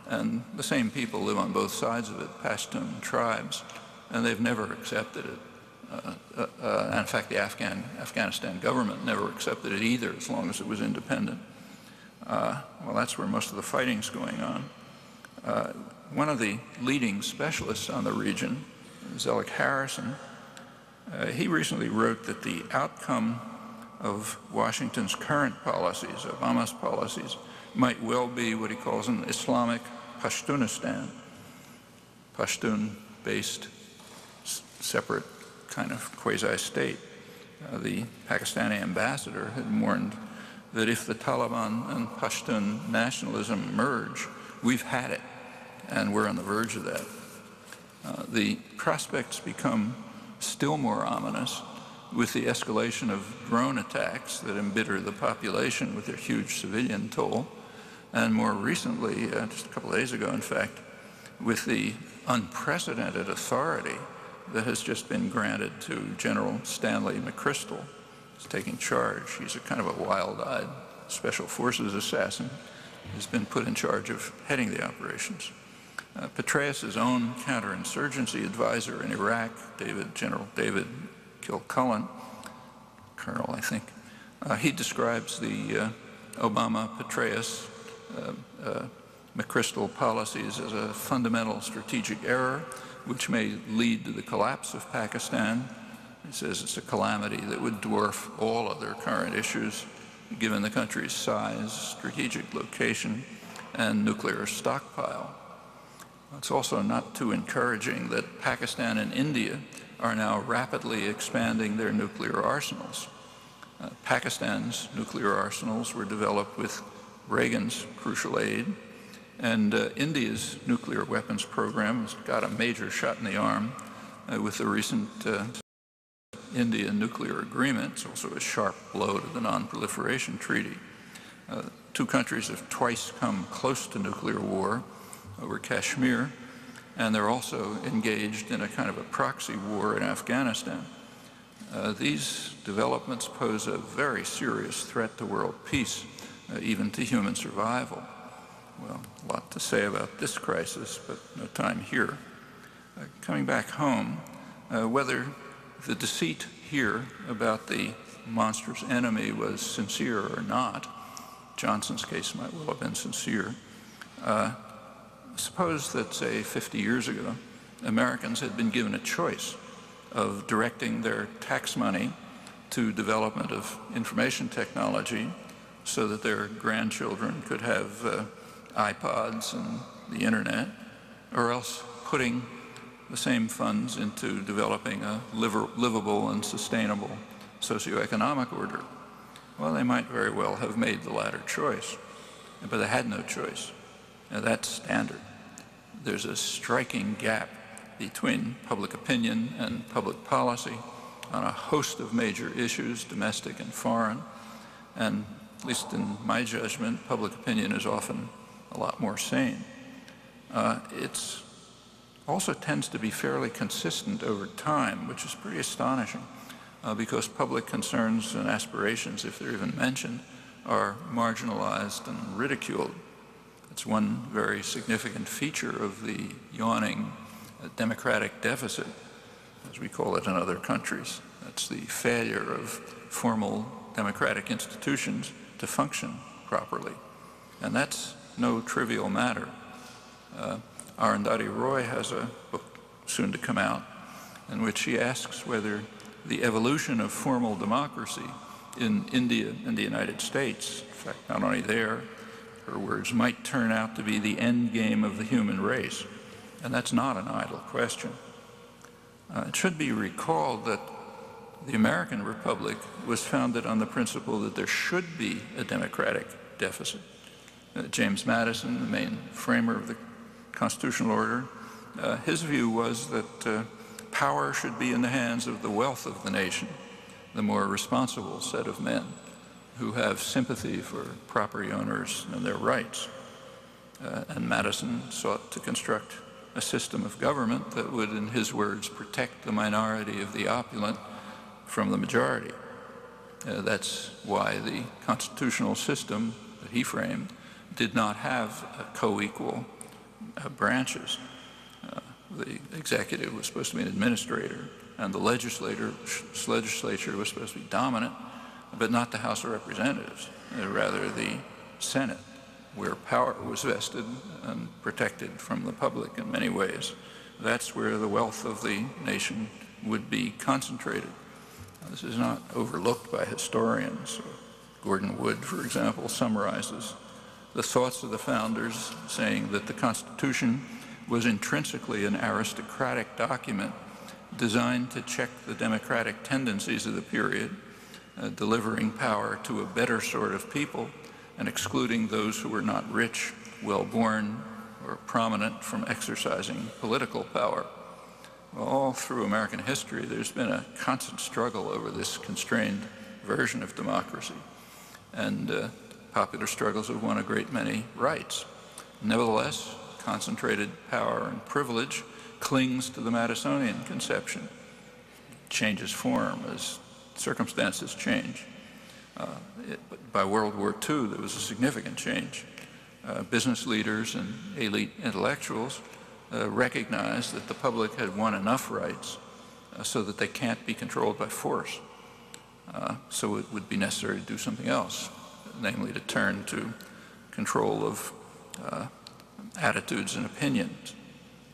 and the same people live on both sides of it, Pashtun tribes, and they've never accepted it. And in fact, the Afghanistan government never accepted it either, as long as it was independent. Well, that's where most of the fighting's going on. One of the leading specialists on the region, Zelig Harrison, he recently wrote that the outcome of Washington's current policies, Obama's policies, might well be what he calls an Islamic Pashtunistan, Pashtun-based separate kind of quasi-state. The Pakistani ambassador had warned that if the Taliban and Pashtun nationalism merge, we've had it, and we're on the verge of that. The prospects become still more ominous with the escalation of drone attacks that embitter the population with their huge civilian toll, and more recently, just a couple of days ago, in fact, with the unprecedented authority that has just been granted to General Stanley McChrystal. He's taking charge. He's a kind of a wild-eyed special forces assassin. He's been put in charge of heading the operations. Petraeus' own counterinsurgency advisor in Iraq, General David Kilcullen, Colonel, I think, he describes the Obama-Petraeus McChrystal policies as a fundamental strategic error which may lead to the collapse of Pakistan. He says it's a calamity that would dwarf all other current issues, given the country's size, strategic location, and nuclear stockpile. It's also not too encouraging that Pakistan and India are now rapidly expanding their nuclear arsenals. Pakistan's nuclear arsenals were developed with Reagan's crucial aid, and India's nuclear weapons program has got a major shot in the arm with the recent India nuclear agreement. It's also a sharp blow to the Non-Proliferation Treaty. Two countries have twice come close to nuclear war over Kashmir, and they're also engaged in a kind of a proxy war in Afghanistan. These developments pose a very serious threat to world peace, even to human survival. Well, a lot to say about this crisis, but no time here. Coming back home, whether the deceit here about the monstrous enemy was sincere or not, Johnson's case might well have been sincere. Suppose that, say, 50 years ago, Americans had been given a choice of directing their tax money to development of information technology so that their grandchildren could have iPods and the internet, or else putting the same funds into developing a livable and sustainable socioeconomic order. Well, they might very well have made the latter choice, but they had no choice. Now, that's standard. There's a striking gap between public opinion and public policy on a host of major issues, domestic and foreign, and at least in my judgment, public opinion is often a lot more sane. It also tends to be fairly consistent over time, which is pretty astonishing, because public concerns and aspirations, if they're even mentioned, are marginalized and ridiculed. It's one very significant feature of the yawning democratic deficit, as we call it in other countries. That's the failure of formal democratic institutions to function properly. And that's no trivial matter. Arundhati Roy has a book soon to come out in which she asks whether the evolution of formal democracy in India and the United States, in fact, not only there, her words, might turn out to be the end game of the human race. And that's not an idle question. It should be recalled that the American Republic was founded on the principle that there should be a democratic deficit. James Madison, the main framer of the constitutional order, his view was that power should be in the hands of the wealth of the nation, the more responsible set of men who have sympathy for property owners and their rights. And Madison sought to construct a system of government that would, in his words, protect the minority of the opulent from the majority. That's why the constitutional system that he framed did not have co-equal branches. The executive was supposed to be an administrator, and the legislature was supposed to be dominant, but not the House of Representatives, rather the Senate, where power was vested and protected from the public in many ways. That's where the wealth of the nation would be concentrated. This is not overlooked by historians. Gordon Wood, for example, summarizes the thoughts of the founders, saying that the Constitution was intrinsically an aristocratic document designed to check the democratic tendencies of the period, delivering power to a better sort of people and excluding those who were not rich, well-born, or prominent from exercising political power. Well, all through American history, there's been a constant struggle over this constrained version of democracy, and popular struggles have won a great many rights. Nevertheless, concentrated power and privilege clings to the Madisonian conception. It changes form as circumstances change. By World War II, there was a significant change. Business leaders and elite intellectuals recognized that the public had won enough rights so that they can't be controlled by force. So it would be necessary to do something else, namely to turn to control of attitudes and opinions.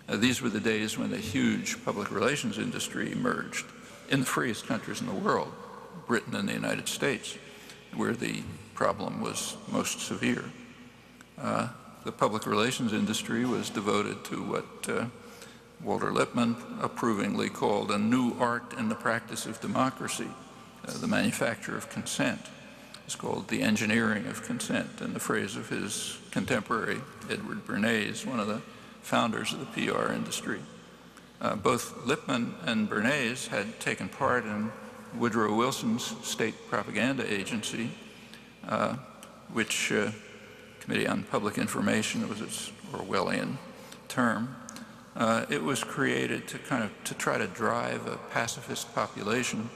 These were the days when the huge public relations industry emerged in the freest countries in the world, Britain and the United States, where the problem was most severe. The public relations industry was devoted to what Walter Lippmann approvingly called a new art in the practice of democracy, the manufacture of consent. It's called the engineering of consent, in the phrase of his contemporary Edward Bernays, one of the founders of the PR industry. Both Lippmann and Bernays had taken part in Woodrow Wilson's state propaganda agency, which Committee on Public Information was its Orwellian term. It was created to try to drive a pacifist population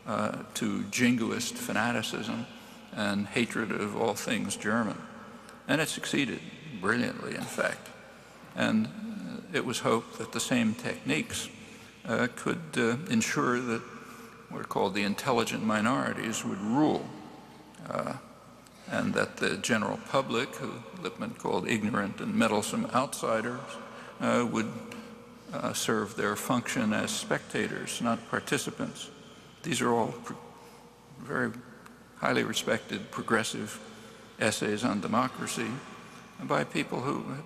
to jingoist fanaticism and hatred of all things German. And it succeeded brilliantly, in fact. And it was hoped that the same techniques could ensure that what are called the intelligent minorities would rule, and that the general public, who Lippmann called ignorant and meddlesome outsiders, would serve their function as spectators, not participants. These are all very highly respected progressive essays on democracy by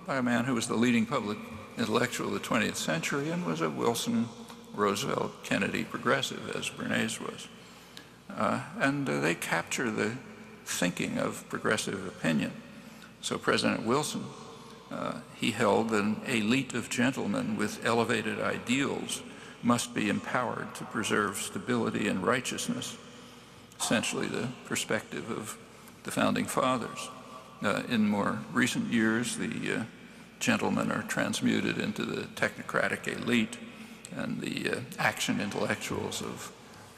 a man who was the leading public intellectual of the 20th century and was a Wilson, Roosevelt, Kennedy progressive, as Bernays was. And they capture the thinking of progressive opinion. So President Wilson, he held an elite of gentlemen with elevated ideals must be empowered to preserve stability and righteousness, essentially the perspective of the Founding Fathers. In more recent years, the gentlemen are transmuted into the technocratic elite and the action intellectuals of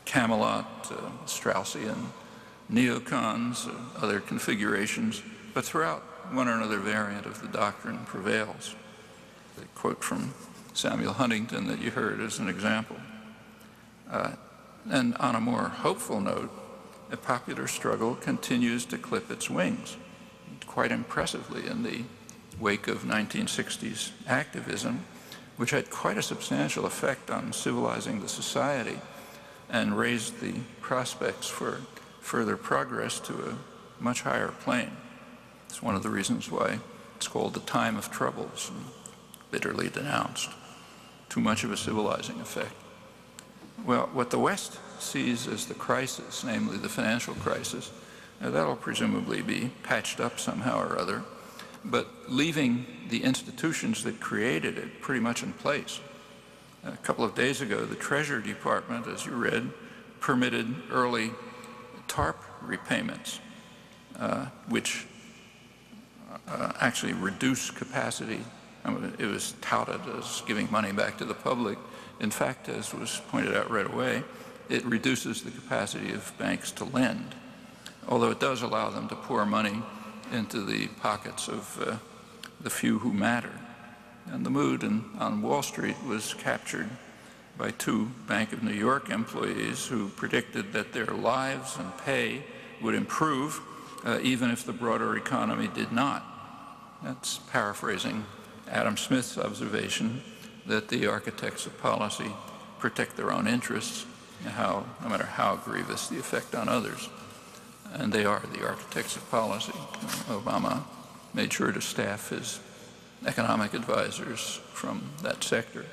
Camelot, Straussian neocons, other configurations, but throughout one or another variant of the doctrine prevails. The quote from Samuel Huntington that you heard as an example. And on a more hopeful note, a popular struggle continues to clip its wings quite impressively in the wake of 1960s activism, which had quite a substantial effect on civilizing the society and raised the prospects for further progress to a much higher plane. It's one of the reasons why it's called the time of troubles, and bitterly denounced. Too much of a civilizing effect. Well, what the West sees as the crisis, namely the financial crisis, that'll presumably be patched up somehow or other, but leaving the institutions that created it pretty much in place. A couple of days ago, the Treasury Department, as you read, permitted early TARP repayments, which actually reduce capacity. I mean, it was touted as giving money back to the public. In fact, as was pointed out right away, it reduces the capacity of banks to lend, although it does allow them to pour money into the pockets of the few who matter. And the mood on Wall Street was captured by two Bank of New York employees who predicted that their lives and pay would improve even if the broader economy did not. That's paraphrasing Adam Smith's observation that the architects of policy protect their own interests, no matter how grievous the effect on others. And they are the architects of policy. Obama made sure to staff his economic advisors from that sector,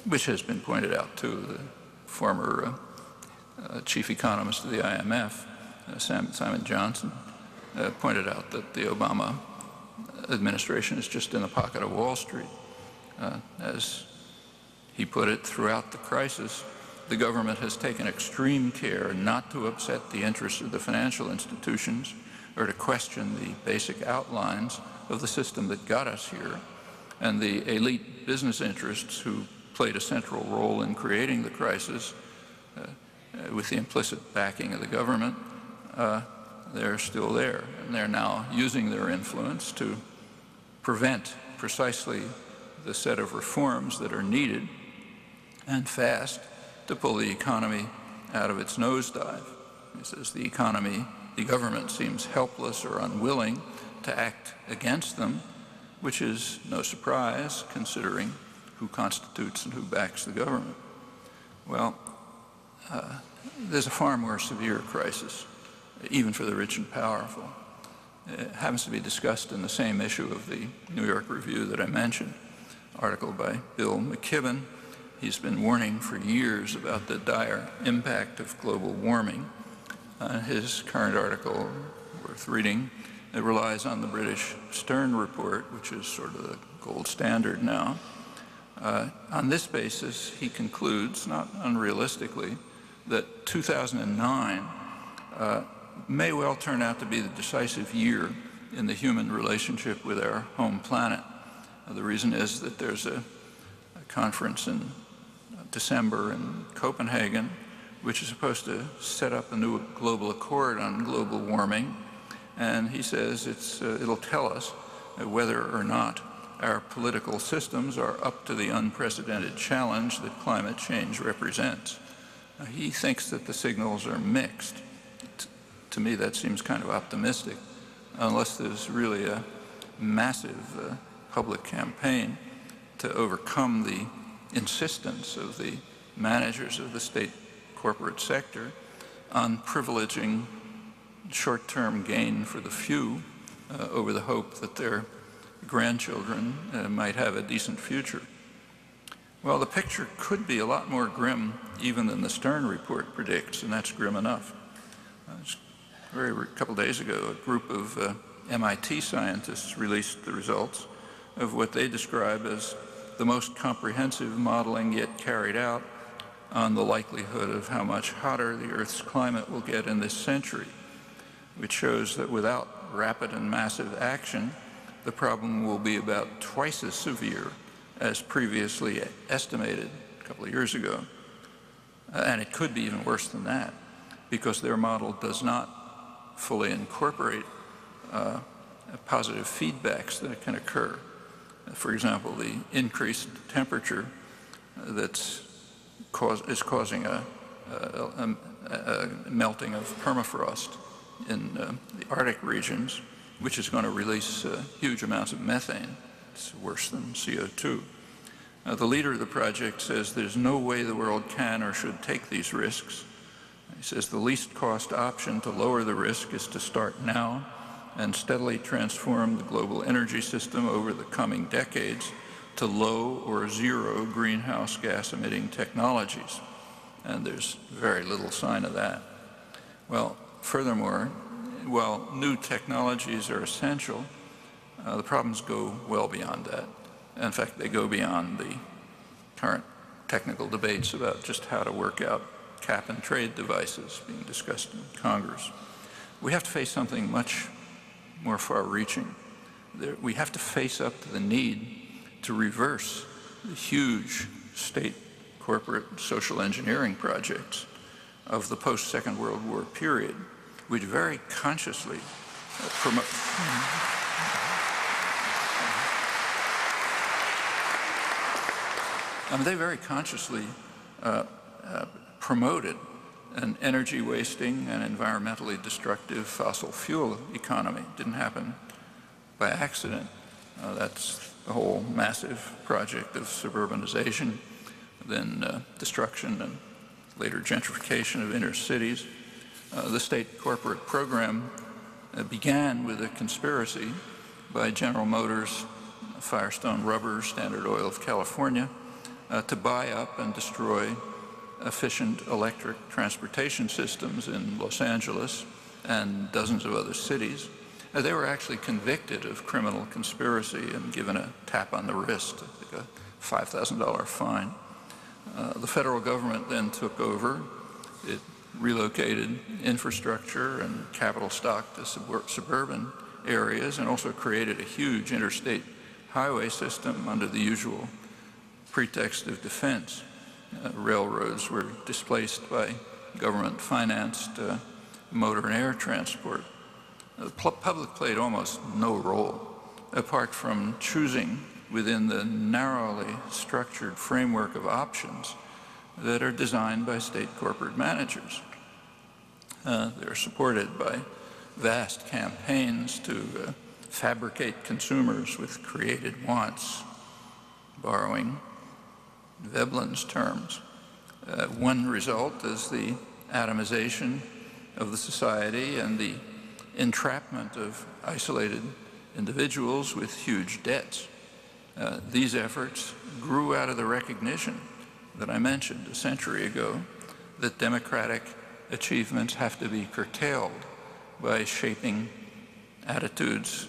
which has been pointed out too. The former chief economist of the IMF, Simon Johnson, pointed out that the Obama administration is just in the pocket of Wall Street. As he put it, throughout the crisis, the government has taken extreme care not to upset the interests of the financial institutions or to question the basic outlines of the system that got us here. And the elite business interests who played a central role in creating the crisis with the implicit backing of the government, they're still there. And they're now using their influence to prevent precisely the set of reforms that are needed and fast to pull the economy out of its nosedive. He says the government seems helpless or unwilling to act against them, which is no surprise considering who constitutes and who backs the government. Well, there's a far more severe crisis, even for the rich and powerful. It happens to be discussed in the same issue of the New York Review that I mentioned, article by Bill McKibben. He's been warning for years about the dire impact of global warming. His current article, worth reading, it relies on the British Stern report, which is sort of the gold standard now. On this basis, he concludes, not unrealistically, that 2009 may well turn out to be the decisive year in the human relationship with our home planet. The reason is that there's a conference in December in Copenhagen, which is supposed to set up a new global accord on global warming. And he says it'll tell us whether or not our political systems are up to the unprecedented challenge that climate change represents. He thinks that the signals are mixed. To me, that seems kind of optimistic, unless there's really a massive public campaign to overcome the insistence of the managers of the state corporate sector on privileging short-term gain for the few over the hope that their grandchildren might have a decent future. Well, the picture could be a lot more grim even than the Stern report predicts, and that's grim enough. A couple days ago, a group of MIT scientists released the results of what they describe as the most comprehensive modeling yet carried out on the likelihood of how much hotter the Earth's climate will get in this century, which shows that without rapid and massive action, the problem will be about twice as severe as previously estimated a couple of years ago. And it could be even worse than that, because their model does not fully incorporate positive feedbacks that can occur. For example, the increased temperature is causing a melting of permafrost in the Arctic regions, which is going to release huge amounts of methane. It's worse than CO2. The leader of the project says there's no way the world can or should take these risks. He says the least cost option to lower the risk is to start now and steadily transform the global energy system over the coming decades to low or zero greenhouse gas emitting technologies. And there's very little sign of that. Well, furthermore, while new technologies are essential, the problems go well beyond that. In fact, they go beyond the current technical debates about just how to work out cap-and-trade devices being discussed in Congress. We have to face something much more far-reaching. We have to face up to the need to reverse the huge state corporate social engineering projects of the post-Second World War period, which very consciously promote. They very consciously promoted an energy wasting and environmentally destructive fossil fuel economy. It didn't happen by accident. That's the whole massive project of suburbanization, then destruction and later gentrification of inner cities. The state corporate program began with a conspiracy by General Motors, Firestone Rubber, Standard Oil of California, to buy up and destroy efficient electric transportation systems in Los Angeles and dozens of other cities. They were actually convicted of criminal conspiracy and given a tap on the wrist, like a $5,000 fine. The federal government then took over. It relocated infrastructure and capital stock to suburban areas and also created a huge interstate highway system under the usual pretext of defense. Railroads were displaced by government-financed motor and air transport. The public played almost no role, apart from choosing within the narrowly structured framework of options that are designed by state corporate managers. They're supported by vast campaigns to fabricate consumers with created wants, borrowing Veblen's terms. One result is the atomization of the society and the entrapment of isolated individuals with huge debts. These efforts grew out of the recognition that I mentioned a century ago that democratic achievements have to be curtailed by shaping attitudes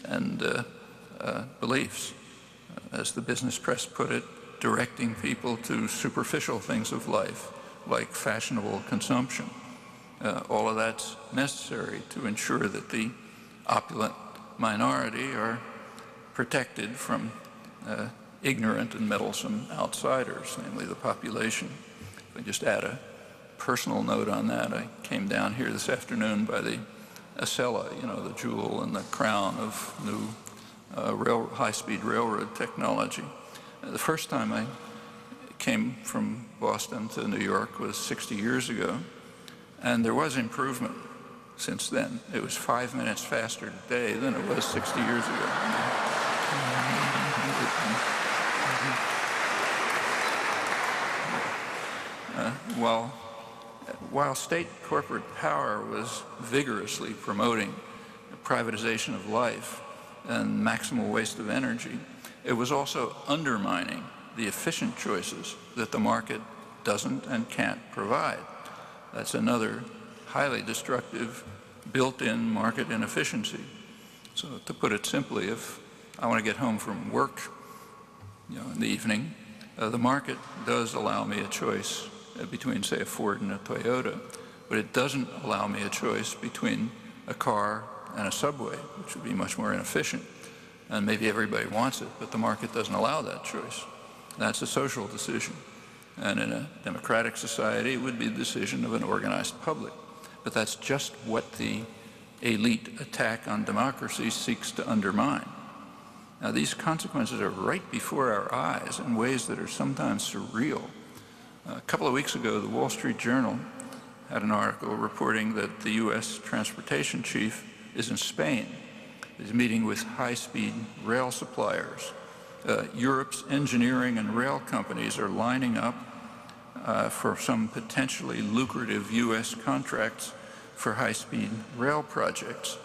and beliefs. As the business press put it, directing people to superficial things of life, like fashionable consumption. all of that's necessary to ensure that the opulent minority are protected from ignorant and meddlesome outsiders, namely the population. If I just add a personal note on that, I came down here this afternoon by the Acela, you know, the jewel and the crown of new high-speed railroad technology. The first time I came from Boston to New York was 60 years ago, and there was improvement since then. It was 5 minutes faster today than it was 60 years ago. While state corporate power was vigorously promoting the privatization of life and maximal waste of energy, it was also undermining the efficient choices that the market doesn't and can't provide. That's another highly destructive built-in market inefficiency. So to put it simply, if I want to get home from work, you know, in the evening, the market does allow me a choice between, say, a Ford and a Toyota, but it doesn't allow me a choice between a car and a subway, which would be much more inefficient. And maybe everybody wants it, but the market doesn't allow that choice. That's a social decision. And in a democratic society, it would be the decision of an organized public. But that's just what the elite attack on democracy seeks to undermine. Now, these consequences are right before our eyes in ways that are sometimes surreal. A couple of weeks ago, the Wall Street Journal had an article reporting that the U.S. transportation chief is in Spain. He's meeting with high-speed rail suppliers. Europe's engineering and rail companies are lining up for some potentially lucrative U.S. contracts for high-speed rail projects.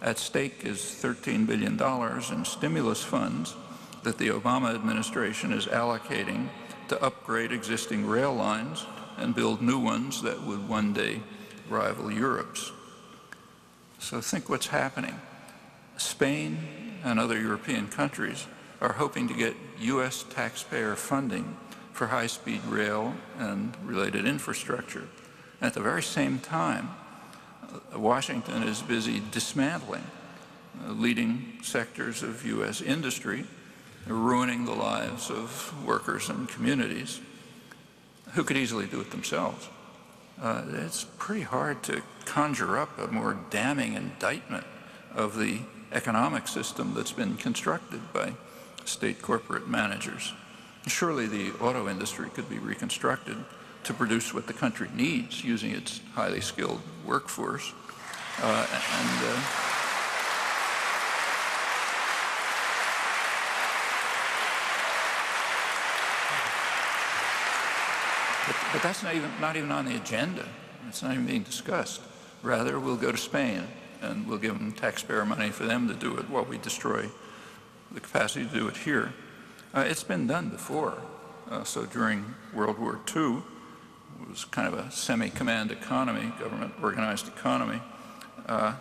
At stake is $13 billion in stimulus funds that the Obama administration is allocating to upgrade existing rail lines and build new ones that would one day rival Europe's. So think what's happening. Spain and other European countries are hoping to get U.S. taxpayer funding for high-speed rail and related infrastructure. And at the very same time, Washington is busy dismantling leading sectors of U.S. industry, ruining the lives of workers and communities who could easily do it themselves. It's pretty hard to conjure up a more damning indictment of the economic system that's been constructed by state corporate managers. Surely the auto industry could be reconstructed to produce what the country needs using its highly skilled workforce. But that's not even on the agenda. It's not even being discussed. Rather, we'll go to Spain and we'll give them taxpayer money for them to do it while we destroy the capacity to do it here. It's been done before. So during World War II, it was kind of a semi-command economy, government-organized economy. That's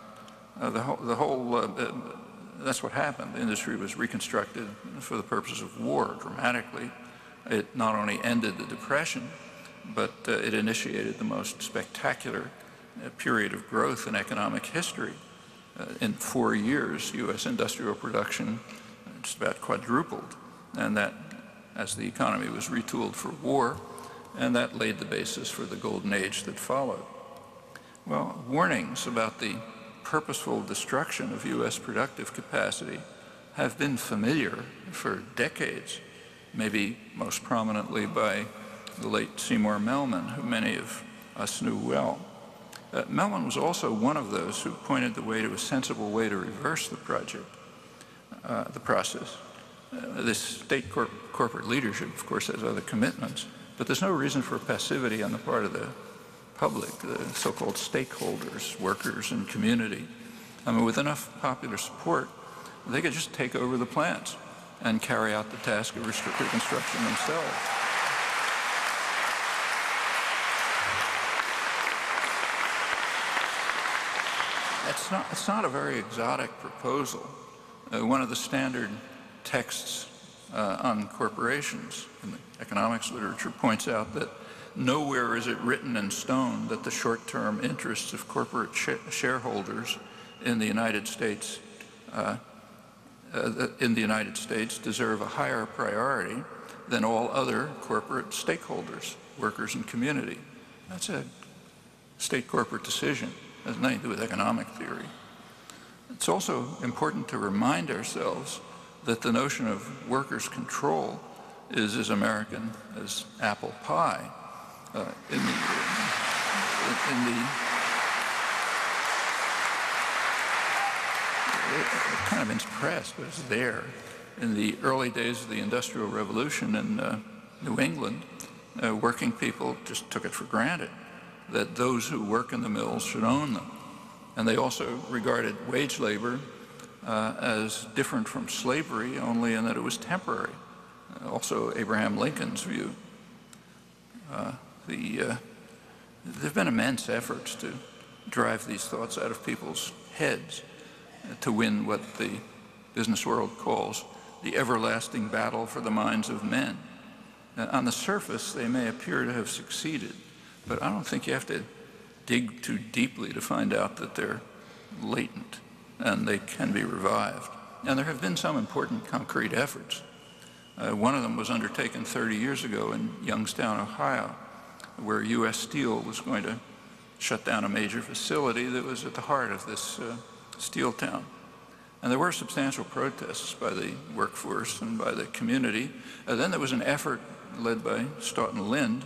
what happened. The industry was reconstructed for the purpose of war dramatically. It not only ended the Depression, but it initiated the most spectacular period of growth in economic history. In 4 years, U.S. industrial production just about quadrupled, and that as the economy was retooled for war, and that laid the basis for the golden age that followed. Well, warnings about the purposeful destruction of U.S. productive capacity have been familiar for decades, maybe most prominently by the late Seymour Melman, who many of us knew well. Melman was also one of those who pointed the way to a sensible way to reverse the process. This state corporate leadership, of course, has other commitments, but there's no reason for passivity on the part of the public, the so-called stakeholders, workers and community. I mean, with enough popular support, they could just take over the plants and carry out the task of reconstruction themselves. It's not a very exotic proposal. One of the standard texts on corporations in the economics literature points out that nowhere is it written in stone that the short-term interests of corporate shareholders in the United States deserve a higher priority than all other corporate stakeholders, workers and community. That's a state corporate decision. It has nothing to do with economic theory. It's also important to remind ourselves that the notion of workers' control is as American as apple pie. It kind of impressed, but it's there. In the early days of the Industrial Revolution in New England, working people just took it for granted that those who work in the mills should own them. And they also regarded wage labor as different from slavery, only in that it was temporary. Also Abraham Lincoln's view. There have been immense efforts to drive these thoughts out of people's heads to win what the business world calls the everlasting battle for the minds of men. On the surface, they may appear to have succeeded, but I don't think you have to dig too deeply to find out that they're latent and they can be revived. And there have been some important concrete efforts. One of them was undertaken 30 years ago in Youngstown, Ohio, where U.S. Steel was going to shut down a major facility that was at the heart of this steel town. And there were substantial protests by the workforce and by the community. Then there was an effort led by Stoughton Lynd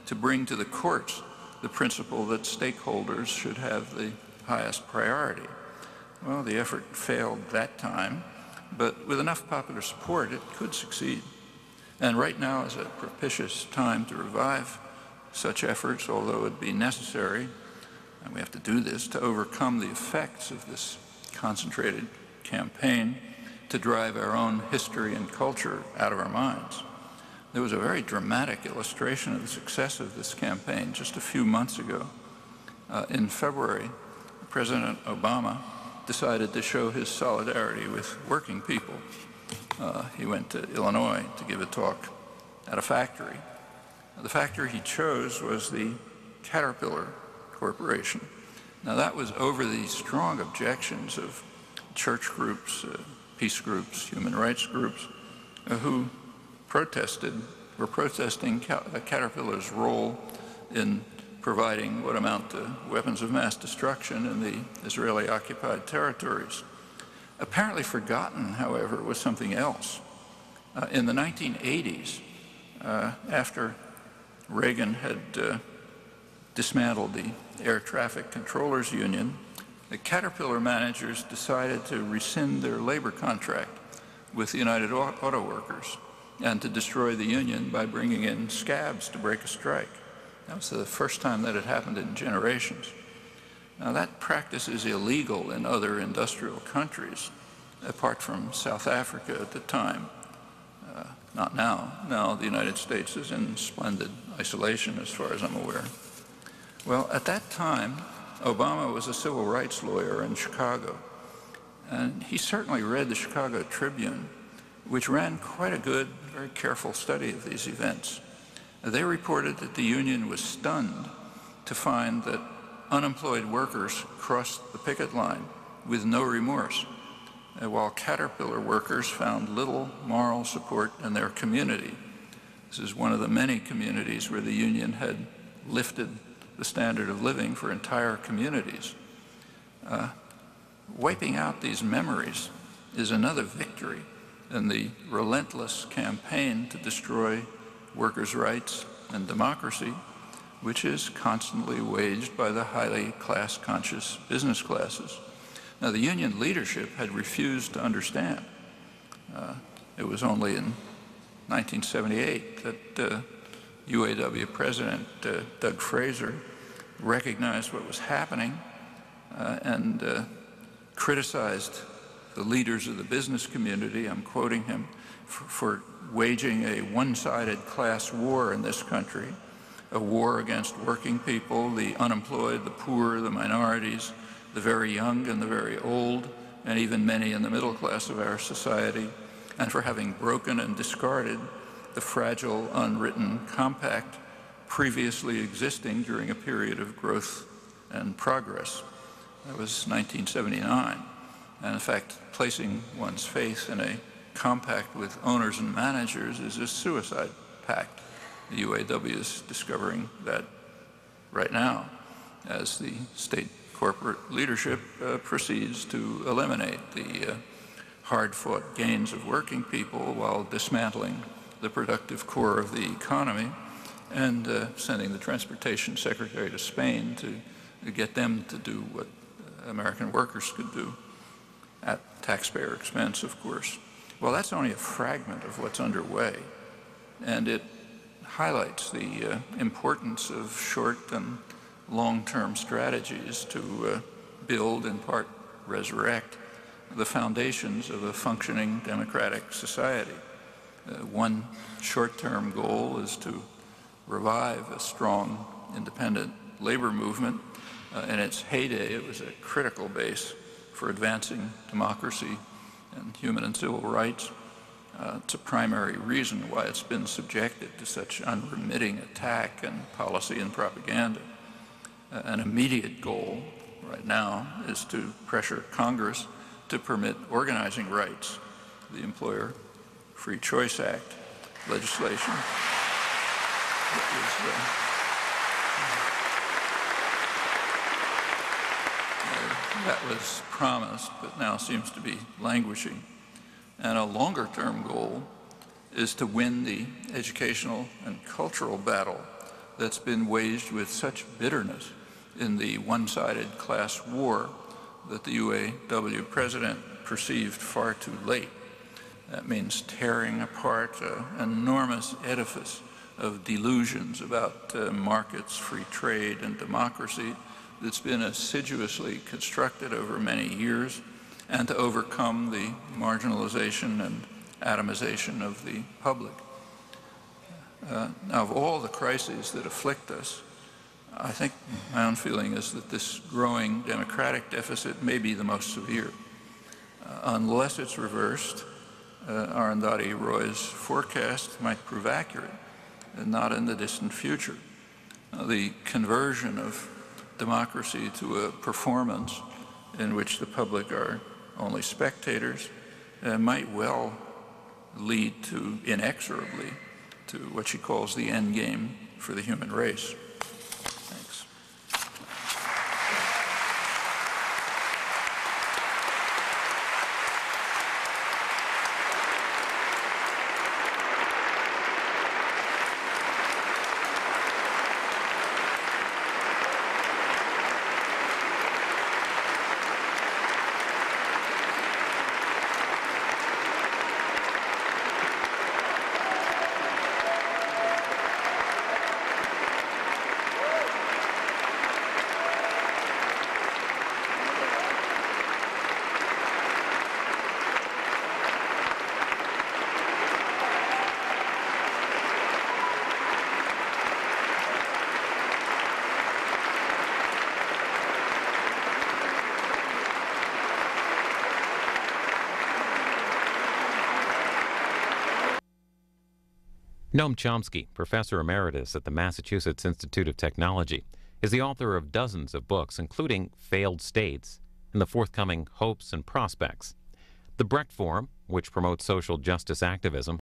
to bring to the courts the principle that stakeholders should have the highest priority. Well, the effort failed that time, but with enough popular support, it could succeed. And right now is a propitious time to revive such efforts, although it be necessary, and we have to do this, to overcome the effects of this concentrated campaign to drive our own history and culture out of our minds. There was a very dramatic illustration of the success of this campaign just a few months ago. In February, President Obama decided to show his solidarity with working people. He went to Illinois to give a talk at a factory. The factory he chose was the Caterpillar Corporation. Now that was over the strong objections of church groups, peace groups, human rights groups, who were protesting Caterpillar's role in providing what amount to weapons of mass destruction in the Israeli-occupied territories. Apparently forgotten, however, was something else. In the 1980s, after Reagan had dismantled the Air Traffic Controllers Union, the Caterpillar managers decided to rescind their labor contract with the United Auto Workers and to destroy the union by bringing in scabs to break a strike. That was the first time that had happened in generations. Now that practice is illegal in other industrial countries, apart from South Africa at the time. Not now. Now the United States is in splendid isolation as far as I'm aware. Well, at that time, Obama was a civil rights lawyer in Chicago, and he certainly read the Chicago Tribune, which ran quite a good, very careful study of these events. They reported that the union was stunned to find that unemployed workers crossed the picket line with no remorse, while Caterpillar workers found little moral support in their community. This is one of the many communities where the union had lifted the standard of living for entire communities. Wiping out these memories is another victory in the relentless campaign to destroy workers' rights and democracy, which is constantly waged by the highly class-conscious business classes. Now, the union leadership had refused to understand. It was only in 1978 that UAW President Doug Fraser recognized what was happening and criticized the leaders of the business community, I'm quoting him, for waging a one-sided class war in this country, a war against working people, the unemployed, the poor, the minorities, the very young and the very old, and even many in the middle class of our society, and for having broken and discarded the fragile, unwritten compact previously existing during a period of growth and progress. That was 1979. And in fact, placing one's faith in a compact with owners and managers is a suicide pact. The UAW is discovering that right now as the state corporate leadership proceeds to eliminate the hard-fought gains of working people while dismantling the productive core of the economy and sending the transportation secretary to Spain to get them to do what American workers could do at taxpayer expense, of course. Well, that's only a fragment of what's underway, and it highlights the importance of short and long-term strategies to build, in part resurrect, the foundations of a functioning democratic society. One short-term goal is to revive a strong, independent labor movement. In its heyday, it was a critical base for advancing democracy and human and civil rights. It's a primary reason why it's been subjected to such unremitting attack and policy and propaganda. An immediate goal right now is to pressure Congress to permit organizing rights, the Employer Free Choice Act legislation that was promised but now seems to be languishing. And a longer-term goal is to win the educational and cultural battle that's been waged with such bitterness in the one-sided class war that the UAW president perceived far too late. That means tearing apart an enormous edifice of delusions about markets, free trade, and democracy that's been assiduously constructed over many years, and to overcome the marginalization and atomization of the public. Now, of all the crises that afflict us, I think my own feeling is that this growing democratic deficit may be the most severe. Unless it's reversed, Arundhati Roy's forecast might prove accurate, and not in the distant future. The conversion of democracy to a performance in which the public are only spectators might well lead to, inexorably, to what she calls the end game for the human race. Thanks. Noam Chomsky, professor emeritus at the Massachusetts Institute of Technology, is the author of dozens of books, including Failed States and the forthcoming Hopes and Prospects. The Brecht Forum, which promotes social justice activism,